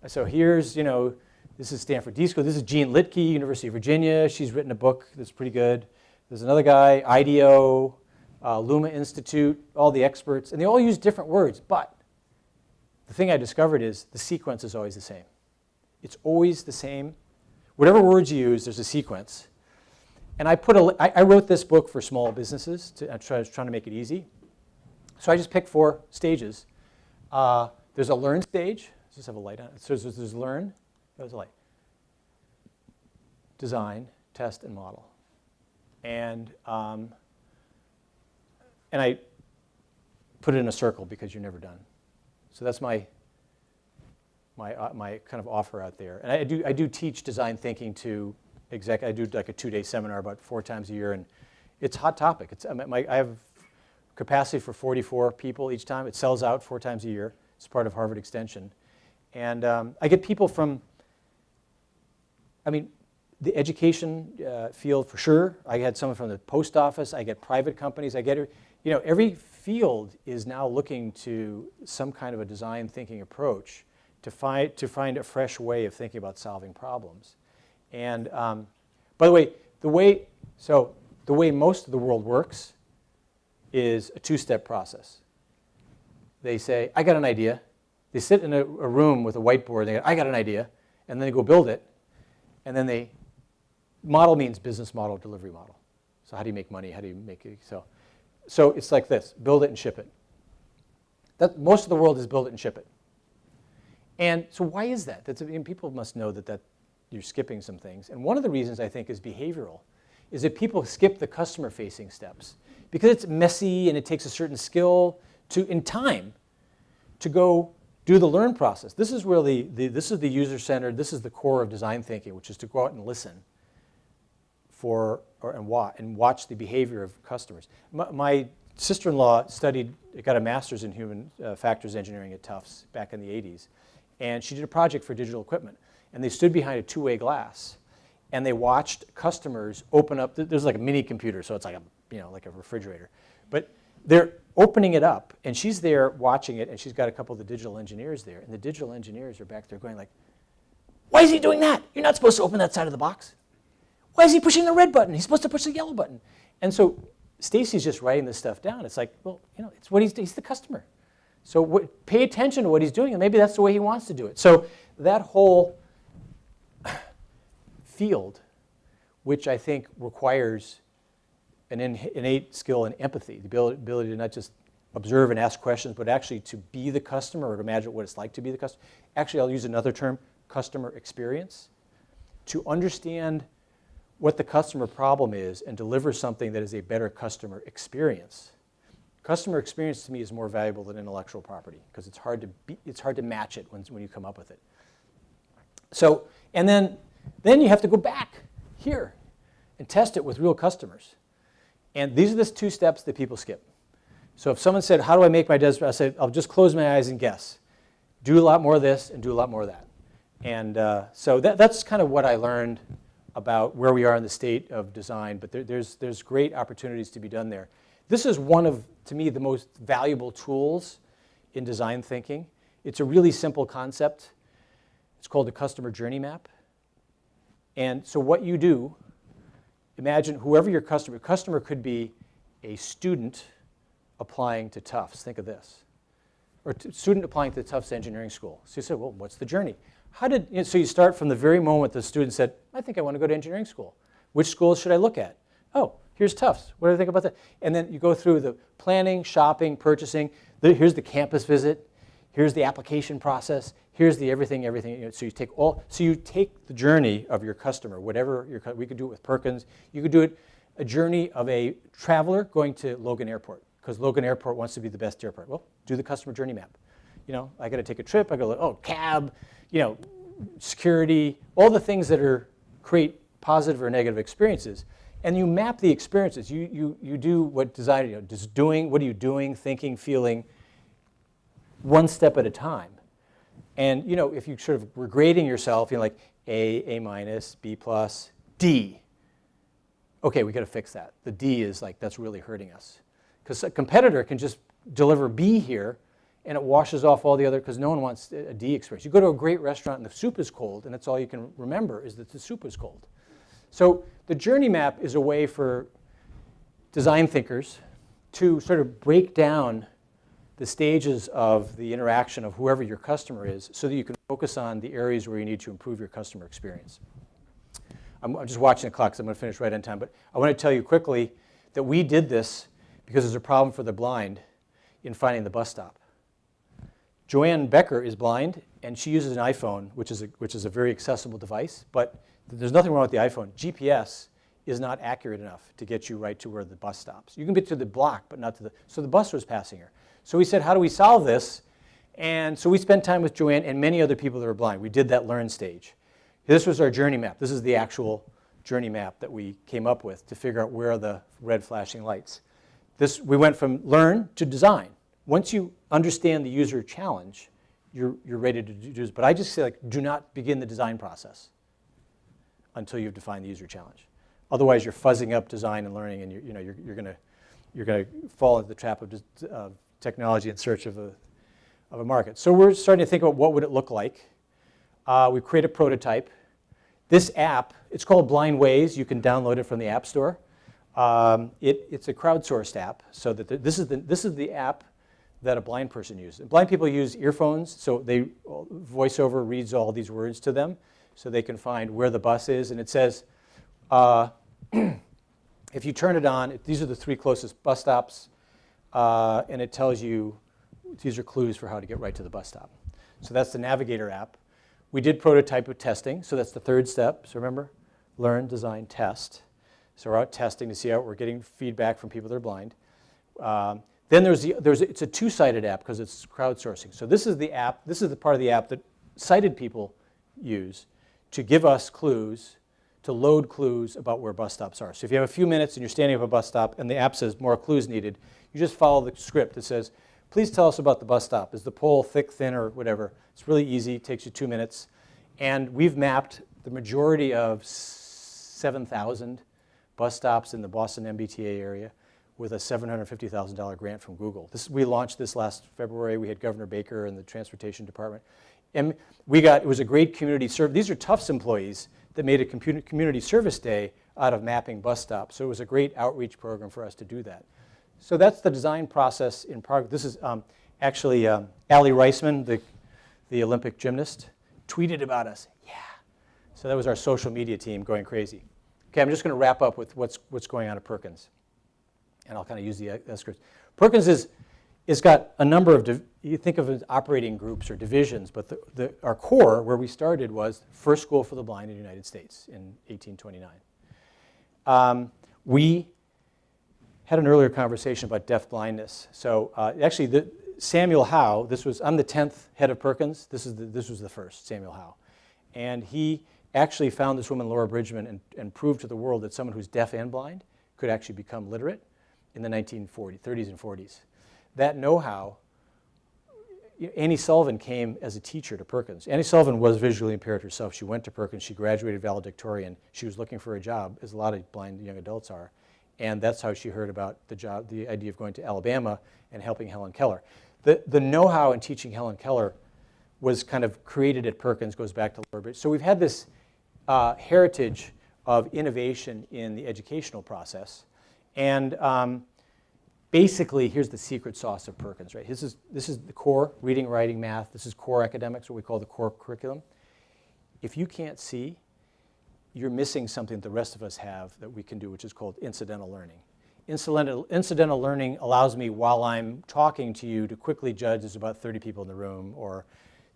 So here's, this is Stanford D School. This is Jean Litke, University of Virginia. She's written a book that's pretty good. There's another guy, IDEO, Luma Institute, all the experts. And they all use different words. But the thing I discovered is the sequence is always the same. It's always the same. Whatever words you use, there's a sequence. And I wrote this book for small businesses. I was trying to make it easy. So I just picked 4 stages. There's a learn stage. Does this have a light on it? So there's learn. There's a light. Design, test, and model. And I put it in a circle because you're never done. So that's my kind of offer out there. And I do teach design thinking to I do like a 2-day seminar about 4 times a year, and it's a hot topic. I have capacity for 44 people each time. It sells out 4 times a year. It's part of Harvard Extension. And I get people from, the education field for sure. I had someone from the post office. I get private companies. I get, every field is now looking to some kind of a design thinking approach to find a fresh way of thinking about solving problems. And by the way, the way most of the world works is a 2-step process. They say, I got an idea. They sit in a room with a whiteboard. And they go, I got an idea. And then they go build it. And then model means business model, delivery model. So how do you make money? How do you make it? So it's like this, build it and ship it. Most of the world is build it and ship it. And so why is that? People must know that you're skipping some things. And one of the reasons I think is behavioral, is that people skip the customer-facing steps. Because it's messy and it takes a certain skill in time to go do the learn process. This is where this is the user-centered, this is the core of design thinking, which is to go out and listen and watch the behavior of customers. My sister-in-law got a master's in human factors engineering at Tufts back in the 80s. And she did a project for digital equipment. And they stood behind a 2-way glass. And they watched customers open up. There's like a mini computer, so it's like a refrigerator. But they're opening it up, and she's there watching it, and she's got a couple of the digital engineers there. And the digital engineers are back there going like, why is he doing that? You're not supposed to open that side of the box. Why is he pushing the red button? He's supposed to push the yellow button. And so Stacy's just writing this stuff down. It's like, well, it's what he's the customer. So pay attention to what he's doing, and maybe that's the way he wants to do it. So that whole field, which I think requires an innate skill in empathy, the ability to not just observe and ask questions, but actually to be the customer or to imagine what it's like to be the customer. Actually, I'll use another term, customer experience, to understand what the customer problem is and deliver something that is a better customer experience. Customer experience to me is more valuable than intellectual property because it's hard to match it when you come up with it. So, and then you have to go back here and test it with real customers. And these are the 2 steps that people skip. So if someone said, how do I make my desktop? I said, I'll just close my eyes and guess. Do a lot more of this and do a lot more of that. And so that's kind of what I learned about where we are in the state of design. But there's great opportunities to be done there. This is one of, to me, the most valuable tools in design thinking. It's a really simple concept. It's called the customer journey map. And so what you do, imagine whoever your customer could be a student applying to Tufts. Think of this. Or a student applying to the Tufts Engineering School. So you say, well, what's the journey? So you start from the very moment the student said, I think I want to go to engineering school. Which schools should I look at? Oh, here's Tufts. What do I think about that? And then you go through the planning, shopping, purchasing. Here's the campus visit. Here's the application process. Here's the everything. So you take the journey of your customer, whatever we could do it with Perkins. You could do it a journey of a traveler going to Logan Airport because Logan Airport wants to be the best airport. Well, do the customer journey map. I got to take a trip. I go, cab, security, all the things that create positive or negative experiences. And you map the experiences. You do what design, just doing, what are you doing, thinking, feeling, one step at a time. And if you sort of were grading yourself, like A minus, B plus, D. Okay, we got to fix that. The D is like, that's really hurting us. Because a competitor can just deliver B here, and it washes off all the other, because no one wants a D experience. You go to a great restaurant and the soup is cold, and that's all you can remember is that the soup is cold. So the journey map is a way for design thinkers to sort of break down the stages of the interaction of whoever your customer is so that you can focus on the areas where you need to improve your customer experience. I'm just watching the clock because I'm going to finish right on time, but I want to tell you quickly that we did this because there's a problem for the blind in finding the bus stop. Joanne Becker is blind, and she uses an iPhone, which is a very accessible device, but there's nothing wrong with the iPhone. GPS is not accurate enough to get you right to where the bus stops. You can get to the block, but not to the, so the bus was passing her. So we said, how do we solve this? And so we spent time with Joanne and many other people that were blind. We did that learn stage. This was our journey map. This is the actual journey map that we came up with to figure out where are the red flashing lights. We went from learn to design. Once you understand the user challenge, you're ready to do this. But I just say, like, do not begin the design process until you've defined the user challenge. Otherwise, you're fuzzing up design and learning, and you're going to fall into the trap of technology in search of a market. So we're starting to think about what would it look like. We create a prototype. This app, it's called Blind Ways. You can download it from the App Store. It's a crowdsourced app, so that this is the app that a blind person uses. And blind people use earphones, so VoiceOver reads all these words to them, so they can find where the bus is. And it says, if you turn it on, these are the 3 closest bus stops, and it tells you these are clues for how to get right to the bus stop. So that's the Navigator app. We did prototype with testing, so that's the 3rd step. So remember, learn, design, test. So we're out testing to see how we're getting feedback from people that are blind. Then it's a 2-sided app because it's crowdsourcing. So this is the app. This is the part of the app that sighted people use to give us clues, to load clues about where bus stops are. So if you have a few minutes and you're standing at a bus stop and the app says more clues needed, you just follow the script that says, please tell us about the bus stop. Is the pole thick, thin, or whatever? It's really easy. It takes you 2 minutes. And we've mapped the majority of 7,000 bus stops in the Boston MBTA area with a $750,000 grant from Google. We launched this last February. We had Governor Baker and the Transportation Department. And it was a great community service. These are Tufts employees that made a community service day out of mapping bus stops. So it was a great outreach program for us to do that. So that's the design process in progress. This is actually Allie Reisman, the Olympic gymnast, tweeted about us. Yeah. So that was our social media team going crazy. Okay, I'm just going to wrap up with what's going on at Perkins. And I'll kind of use the script. Perkins is got a number of, you think of it as operating groups or divisions, but our core, where we started, was first school for the blind in the United States in 1829. We had an earlier conversation about deaf blindness. So actually, Samuel Howe, I'm the 10th head of Perkins. This was the first, Samuel Howe. And he actually found this woman, Laura Bridgman, and proved to the world that someone who's deaf and blind could actually become literate in the 30s and 40s. That know-how, Annie Sullivan came as a teacher to Perkins. Annie Sullivan was visually impaired herself. She went to Perkins. She graduated valedictorian. She was looking for a job, as a lot of blind young adults are. And that's how she heard about the idea of going to Alabama and helping Helen Keller. The know-how in teaching Helen Keller was kind of created at Perkins, goes back to Laura Bridgman. So we've had this heritage of innovation in the educational process. And basically, here's the secret sauce of Perkins, right? This is the core, reading, writing, math. This is core academics, what we call the core curriculum. If you can't see, you're missing something the rest of us have that we can do, which is called incidental learning. Incidental learning allows me, while I'm talking to you, to quickly judge there's about 30 people in the room, or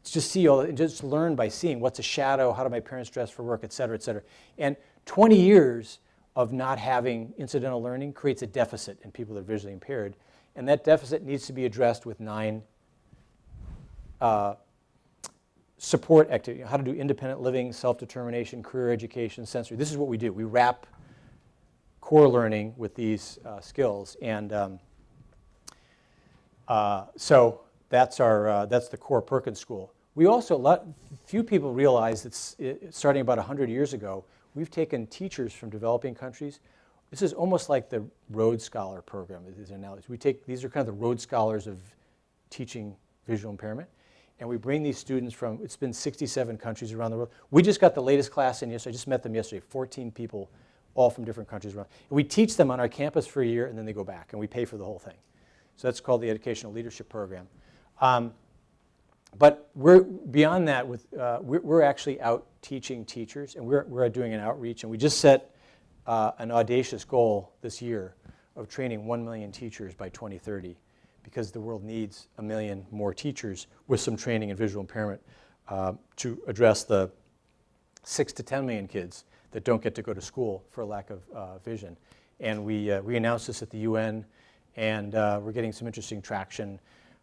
just learn by seeing what's a shadow, how do my parents dress for work, et cetera, et cetera. And 20 years of not having incidental learning creates a deficit in people that are visually impaired, and that deficit needs to be addressed with 9 support activities. How to do independent living, self-determination, career education, sensory. This is what we do. We wrap core learning with these skills. And so that's the core Perkins School. We also, few people realize that starting about 100 years ago, we've taken teachers from developing countries. This is almost like the Rhodes Scholar program. These are kind of the Rhodes Scholars of teaching visual impairment. And we bring these students from, it's been 67 countries around the world. We just got the latest class in yesterday. I just met them yesterday, 14 people, all from different countries around. And we teach them on our campus for a year, and then they go back, and we pay for the whole thing. So that's called the Educational Leadership Program. But we're beyond that. We're actually out teaching teachers, and we're doing an outreach. And we just set an audacious goal this year of training 1 million teachers by 2030, because the world needs 1 million more teachers with some training in visual impairment to address the 6 to 10 million kids that don't get to go to school for a lack of vision. And we announced this at the UN, and we're getting some interesting traction.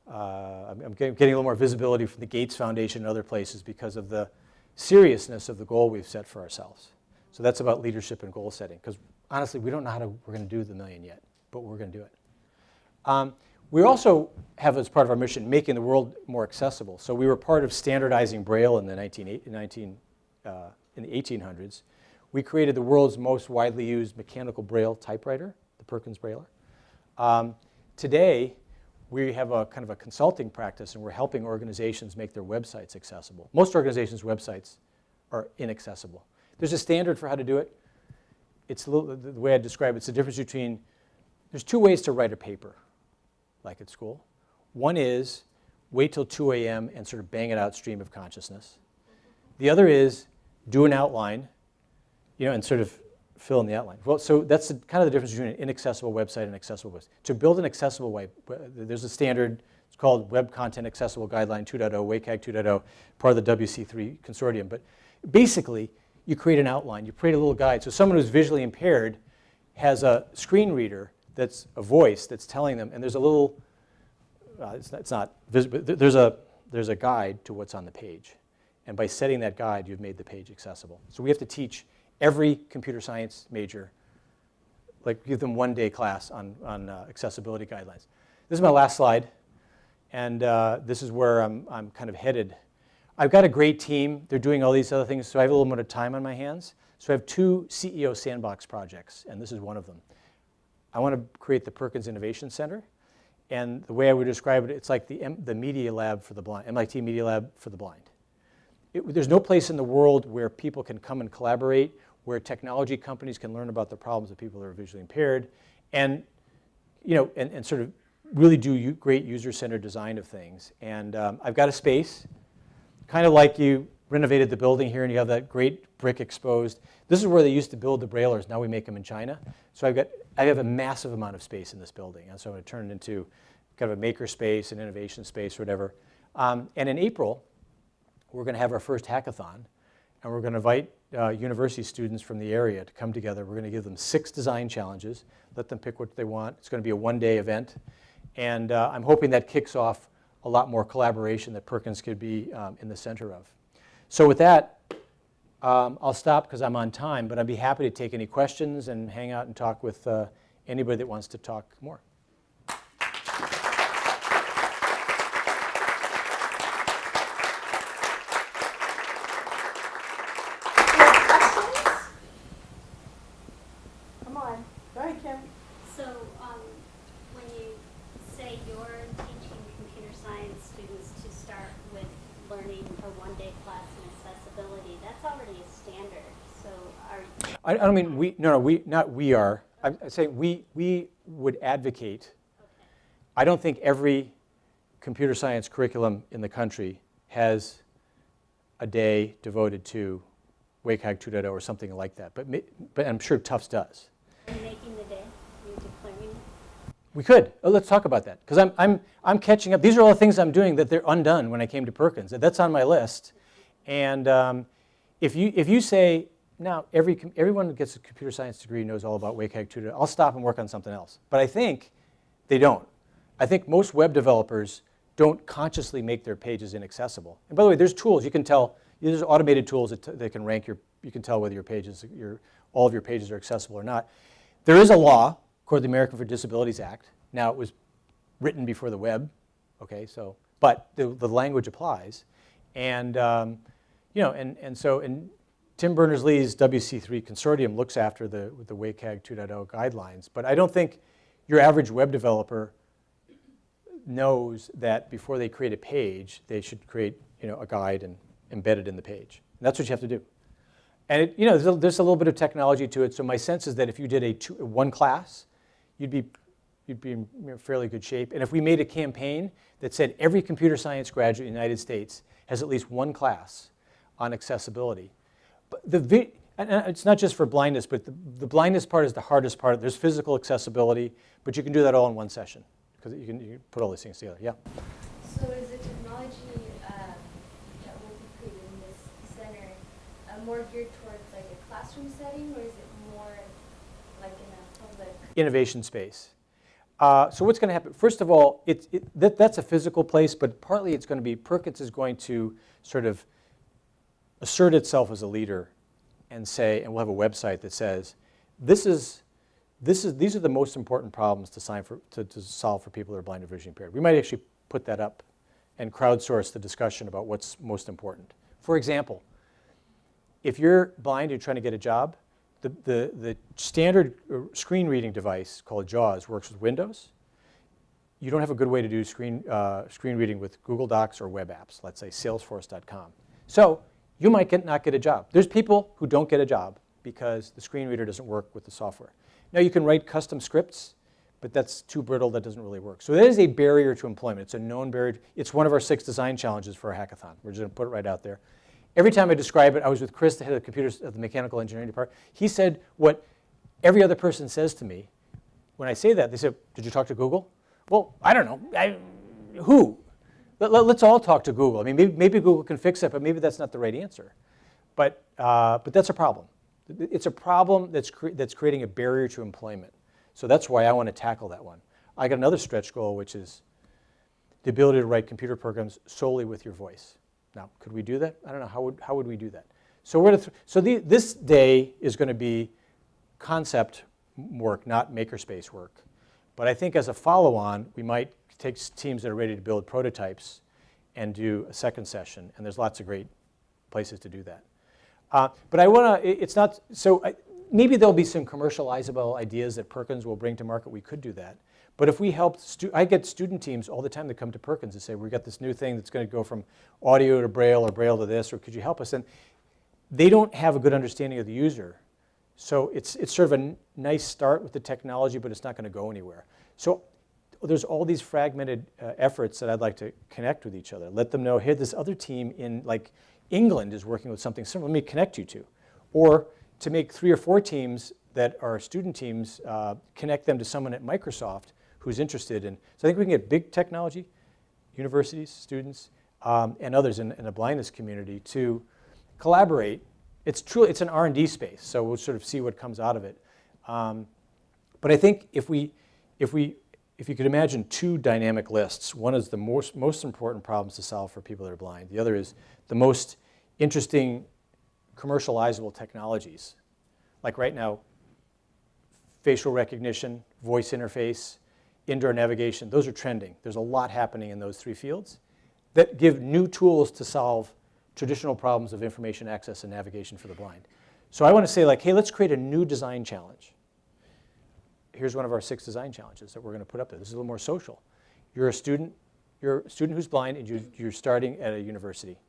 I'm getting a little more visibility from the Gates Foundation and other places because of the seriousness of the goal we've set for ourselves. So that's about leadership and goal setting, because honestly, we don't know how we're going to do the 1 million yet, but we're going to do it. We also have, as part of our mission, making the world more accessible. So we were part of standardizing Braille in the 1800s. We created the world's most widely used mechanical Braille typewriter, the Perkins Brailler. Today, we have a kind of a consulting practice, and we're helping organizations make their websites accessible. Most organizations' websites are inaccessible. There's a standard for how to do it. It's the way I describe it, it's the difference between, there's 2 ways to write a paper, like at school. One is wait till 2 a.m. and sort of bang it out stream of consciousness. The other is do an outline, and sort of fill in the outline. Well, so that's kind of the difference between an inaccessible website and an accessible website. To build an accessible web, there's a standard, it's called Web Content Accessible Guideline 2.0, WCAG 2.0, part of the WC3 consortium. But basically, you create an outline, you create a little guide. So someone who's visually impaired has a screen reader that's a voice that's telling them, and there's a little, it's not visible, there's a guide to what's on the page. And by setting that guide, you've made the page accessible. So we have to teach every computer science major, like give them 1-day class on accessibility guidelines. This is my last slide, and this is where I'm kind of headed. I've got a great team. They're doing all these other things, so I have a little bit of time on my hands. So I have 2 CEO Sandbox projects, and this is one of them. I want to create the Perkins Innovation Center, and the way I would describe it, it's like the Media Lab for the blind, MIT Media Lab for the blind. There's no place in the world where people can come and collaborate, where technology companies can learn about the problems of people that are visually impaired, and and sort of really do great user-centered design of things. And I've got a space, kind of like you renovated the building here, and you have that great brick exposed. This is where they used to build the Braillers. Now we make them in China. So I have a massive amount of space in this building, and so I'm going to turn it into kind of a maker space, an innovation space, or whatever. And in April, we're going to have our first hackathon, and we're going to invite university students from the area to come together. We're going to give them 6 design challenges, let them pick what they want. It's going to be a 1-day event, and I'm hoping that kicks off a lot more collaboration that Perkins could be in the center of. So with that, I'll stop because I'm on time, but I'd be happy to take any questions and hang out and talk with anybody that wants to talk more. Come on. Go ahead, Kim. So, when you say you're teaching computer science students to start with learning a 1-day class in accessibility, that's already a standard. So, I don't mean we. No, we are. I'm saying we would advocate. okay. I don't think every computer science curriculum in the country has a day devoted to WCAG 2.0 or something like that. But I'm sure Tufts does. Are you making the day? Are you declaring it? We could. Oh, let's talk about that, because I'm catching up. These are all the things I'm doing that they're undone when I came to Perkins. That's on my list. And if you say now everyone that gets a computer science degree knows all about WCAG 2.0, I'll stop and work on something else. But I think they don't. I think most web developers don't consciously make their pages inaccessible. And by the way, there's tools you can tell. There's automated tools that can rank you can tell whether your pages all of your pages are accessible or not. There is a law called the American with Disabilities Act. Now, it was written before the web, okay, so, but the language applies. And, you know, and Tim Berners-Lee's WC3 consortium looks after the WCAG 2.0 guidelines, but I don't think your average web developer knows that before they create a page, they should create, you know, a guide and embed it in the page. And that's what you have to do. And it, you know, there's a little bit of technology to it. So my sense is that if you did one class, you'd be in fairly good shape. And if we made a campaign that said every computer science graduate in the United States has at least one class on accessibility. But and it's not just for blindness, but the blindness part is the hardest part. There's physical accessibility, but you can do that all in one session because you can put all these things together. Yeah. So is the technology that will be created in this center more geared towards like a classroom setting, or is it more like in a public? Innovation space. So what's going to happen? First of all, that's a physical place, but partly it's going to be, Perkins is going to sort of assert itself as a leader and say, and we'll have a website that says, these are the most important problems to solve for people who are blind or vision impaired. We might actually put that up and crowdsource the discussion about what's most important. For example, if you're blind and you're trying to get a job, the standard screen reading device called JAWS works with Windows. You don't have a good way to do screen reading with Google Docs or web apps, let's say Salesforce.com. So you might not get a job. There's people who don't get a job because the screen reader doesn't work with the software. Now you can write custom scripts, but that's too brittle, that doesn't really work. So that is a barrier to employment. It's a known barrier. It's one of our 6 design challenges for a hackathon. We're just going to put it right out there. Every time I describe it, I was with Chris, the head of the mechanical engineering department. He said what every other person says to me when I say that. They said, did you talk to Google? Well, I don't know. Who? Let's all talk to Google. I mean, maybe Google can fix it, but maybe that's not the right answer. But that's a problem. It's a problem that's creating a barrier to employment. So that's why I want to tackle that one. I got another stretch goal, which is the ability to write computer programs solely with your voice. Now, could we do that? I don't know. How would we do that? So this day is going to be concept work, not makerspace work. But I think as a follow-on, we might take teams that are ready to build prototypes and do a second session. And there's lots of great places to do that. But I want to, it's not, so maybe there'll be some commercializable ideas that Perkins will bring to market. We could do that. But if we help, I get student teams all the time that come to Perkins and say, we've got this new thing that's going to go from audio to Braille or Braille to this, or could you help us? And they don't have a good understanding of the user. So it's sort of a nice start with the technology, but it's not going to go anywhere. So there's all these fragmented efforts that I'd like to connect with each other. Let them know, hey, this other team in like England is working with something similar. Let me connect you to. Or to make 3 or 4 teams that are student teams, connect them to someone at Microsoft who's interested in. So I think we can get big technology, universities, students, and others in the blindness community to collaborate. It's an R&D space, so we'll sort of see what comes out of it. But I think if you could imagine 2 dynamic lists, one is the most important problems to solve for people that are blind. The other is the most interesting commercializable technologies. Like right now, facial recognition, voice interface, indoor navigation, those are trending. There's a lot happening in those 3 fields that give new tools to solve traditional problems of information access and navigation for the blind. So I want to say like, hey, let's create a new design challenge. Here's one of our 6 design challenges that we're going to put up there. This is a little more social. You're a student who's blind and you're starting at a university.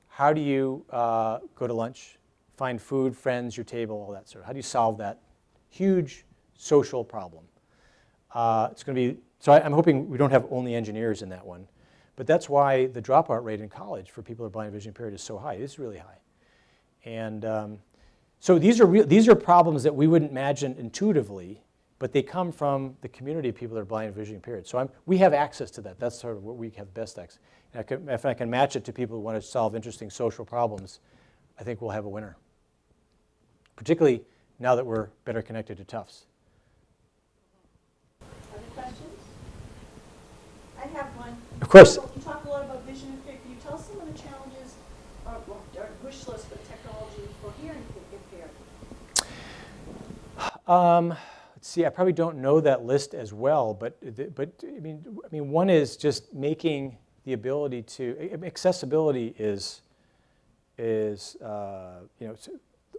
How do you go to lunch, find food, friends, your table, all that sort of? How do you solve that huge social problem? It's going to be, so I'm hoping we don't have only engineers in that one. But that's why the dropout rate in college for people who are blind and vision impaired is so high. It's really high. And so these are problems that we wouldn't imagine intuitively, but they come from the community of people that are blind and vision impaired. So we have access to that. That's sort of what we have best access. And if I can match it to people who want to solve interesting social problems, I think we'll have a winner. Particularly now that we're better connected to Tufts. Other questions? I have one. Of course. You talk a lot about vision impaired. Can you tell us some of the challenges, or wish list of technology for hearing impaired? Let's see, I probably don't know that list as well, but I mean, one is just making the ability to, accessibility is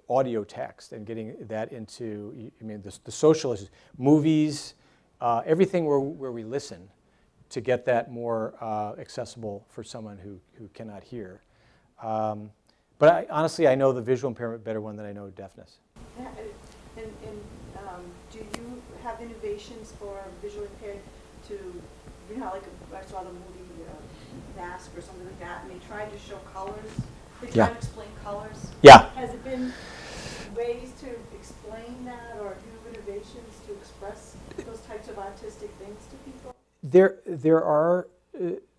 audio text and getting that into, I mean, the social issues, movies, everything where we listen, to get that more accessible for someone who cannot hear. But honestly, I know the visual impairment better one than I know deafness. And do you have innovations for visually impaired to, you know, like I saw the movie Mask or something like that, and they tried to show colors, they tried Yeah. to explain colors. Yeah. Has it been ways to explain that or new innovations to express those types of autistic things to people? There are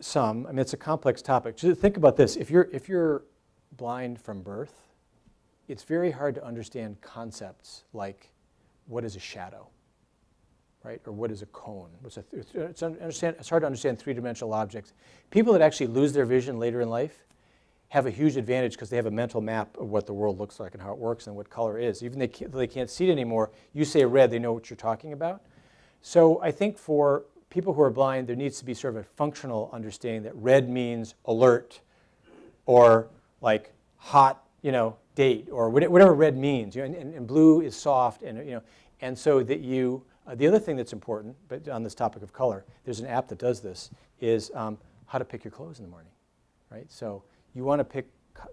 some. I mean, it's a complex topic. Just think about this: if you're blind from birth, it's very hard to understand concepts like what is a shadow, right? Or what is a cone? It's hard to understand three-dimensional objects. People that actually lose their vision later in life have a huge advantage because they have a mental map of what the world looks like and how it works and what color is. Even though they can't see it anymore, you say red, they know what you're talking about. So I think for people who are blind, there needs to be sort of a functional understanding that red means alert or like hot, date, or whatever red means. And blue is soft, and so that you. The other thing that's important, but on this topic of color, there's an app that does this, is how to pick your clothes in the morning, right? So you want to pick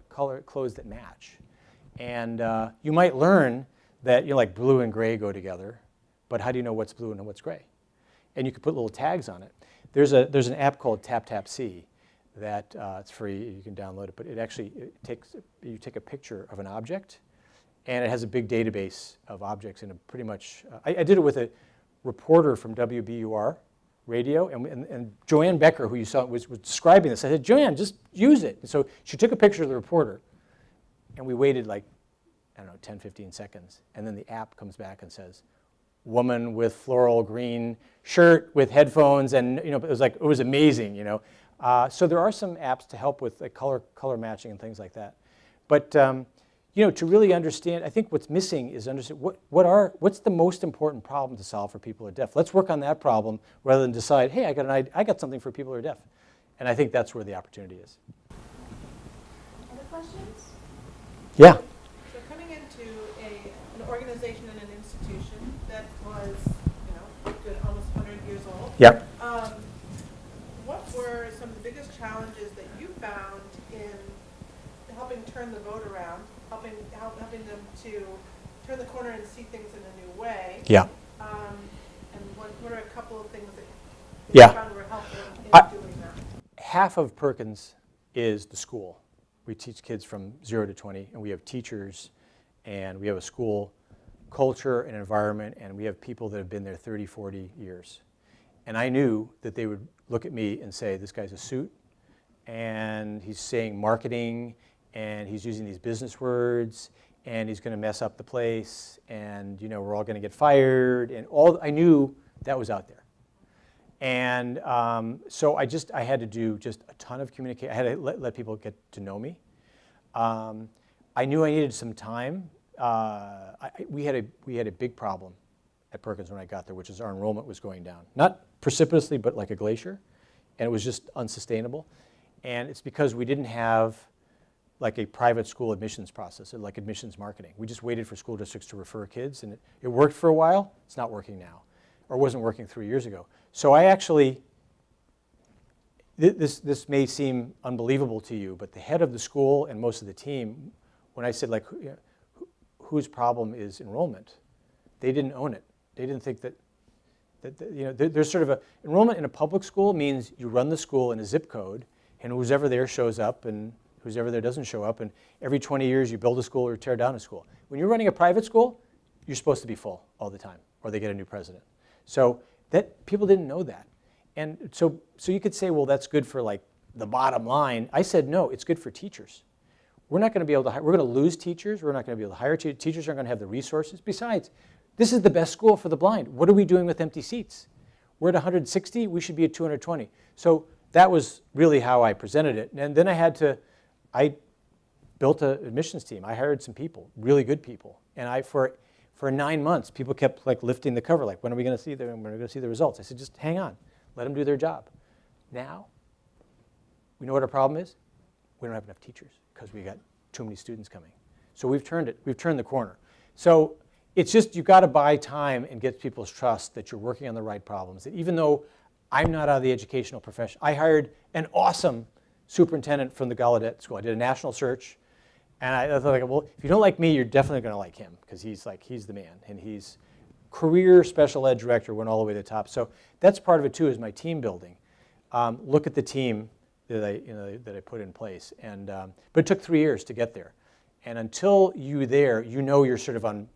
clothes that match, and you might learn that like blue and gray go together, but how do you know what's blue and what's gray? And you can put little tags on it. There's an app called TapTapSee that it's free. You can download it, but you take a picture of an object, and it has a big database of objects. And pretty much, I did it with a reporter from WBUR radio, and Joanne Becker, who you saw, was describing this. I said, Joanne, just use it. And so she took a picture of the reporter, and we waited like, I don't know, 10, 15 seconds, and then the app comes back and says, woman with floral green shirt with headphones, and it was amazing, So there are some apps to help with color matching and things like that. But to really understand, I think what's missing is understand what's the most important problem to solve for people who are deaf. Let's work on that problem rather than decide, hey, I got something for people who are deaf. And I think that's where the opportunity is. Other questions? Yeah. So coming into an organization and an institution that was, good, almost 100 years old. Yep. What were some of the biggest challenges that you found in helping turn the vote around, helping them to turn the corner and see things in a new way? Yeah. And what are a couple of things that Yeah. you found were helpful in doing that? Half of Perkins is the school. We teach kids from 0 to 20, and we have teachers, and we have a school culture and environment, and we have people that have been there 30, 40 years. And I knew that they would look at me and say, this guy's a suit, and he's saying marketing, and he's using these business words, and he's going to mess up the place, and we're all going to get fired, and I knew that was out there. And so I had to do just a ton of communication. I had to let people get to know me. I knew I needed some time. We had a big problem at Perkins when I got there, which is our enrollment was going down. Not precipitously, but like a glacier. And it was just unsustainable. And it's because we didn't have like a private school admissions process, or like admissions marketing. We just waited for school districts to refer kids, and it worked for a while. It's not working now, or wasn't working 3 years ago. So I actually, this may seem unbelievable to you, but the head of the school and most of the team, when I said like, whose problem is enrollment, they didn't own it. They didn't think that there's sort of enrollment in a public school means you run the school in a zip code, and who's ever there shows up, and who's ever there doesn't show up, and every 20 years you build a school or tear down a school. When you're running a private school, you're supposed to be full all the time, or they get a new president. So that people didn't know that. And so you could say, well, that's good for like the bottom line. I said, no, it's good for teachers. We're not going to be able to hire, we're going to lose teachers. We're not going to be able to hire teachers. Teachers aren't going to have the resources. Besides, this is the best school for the blind. What are we doing with empty seats? We're at 160, we should be at 220. So that was really how I presented it. And then I built an admissions team. I hired some people, really good people. And for For 9 months, people kept like lifting the cover, like, when are we going to see the results? I said, just hang on, let them do their job. Now, we know what our problem is? We don't have enough teachers because we got too many students coming. So we've turned the corner. So it's just, you've got to buy time and get people's trust that you're working on the right problems. That even though I'm not out of the educational profession, I hired an awesome superintendent from the Gallaudet School. I did a national search, and I thought, like, well, if you don't like me, you're definitely going to like him, because he's the man, and he's career special ed director, went all the way to the top. So that's part of it too, is my team building. Look at the team that I put in place, and but it took 3 years to get there. And until you're there, you're sort of on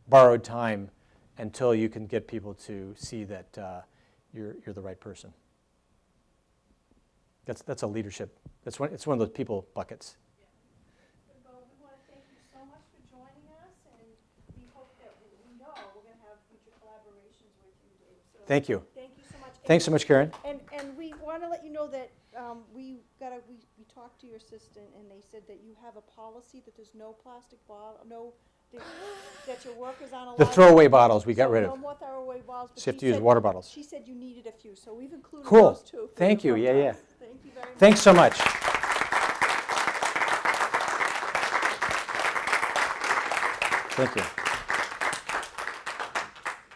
borrowed time until you can get people to see that you're the right person. That's a leadership. It's one of those people buckets. Well, we want to thank you so much for joining us, and we hope that we know we're going to have future collaborations with you, Dave. So Thank you. thank you so much. Thanks so much, Karen. And we want to let you know that we talked to your assistant, and they said that you have a policy that there's no plastic bottle, that your workers aren't allowed. The throwaway bottles we got rid No of. more throwaway bottles. But So you have she to use said- water bottles. She said you needed a few, so we've included Cool. those too. Thank you. Yeah, yeah. Thank you very much. Thanks so much. Thank you.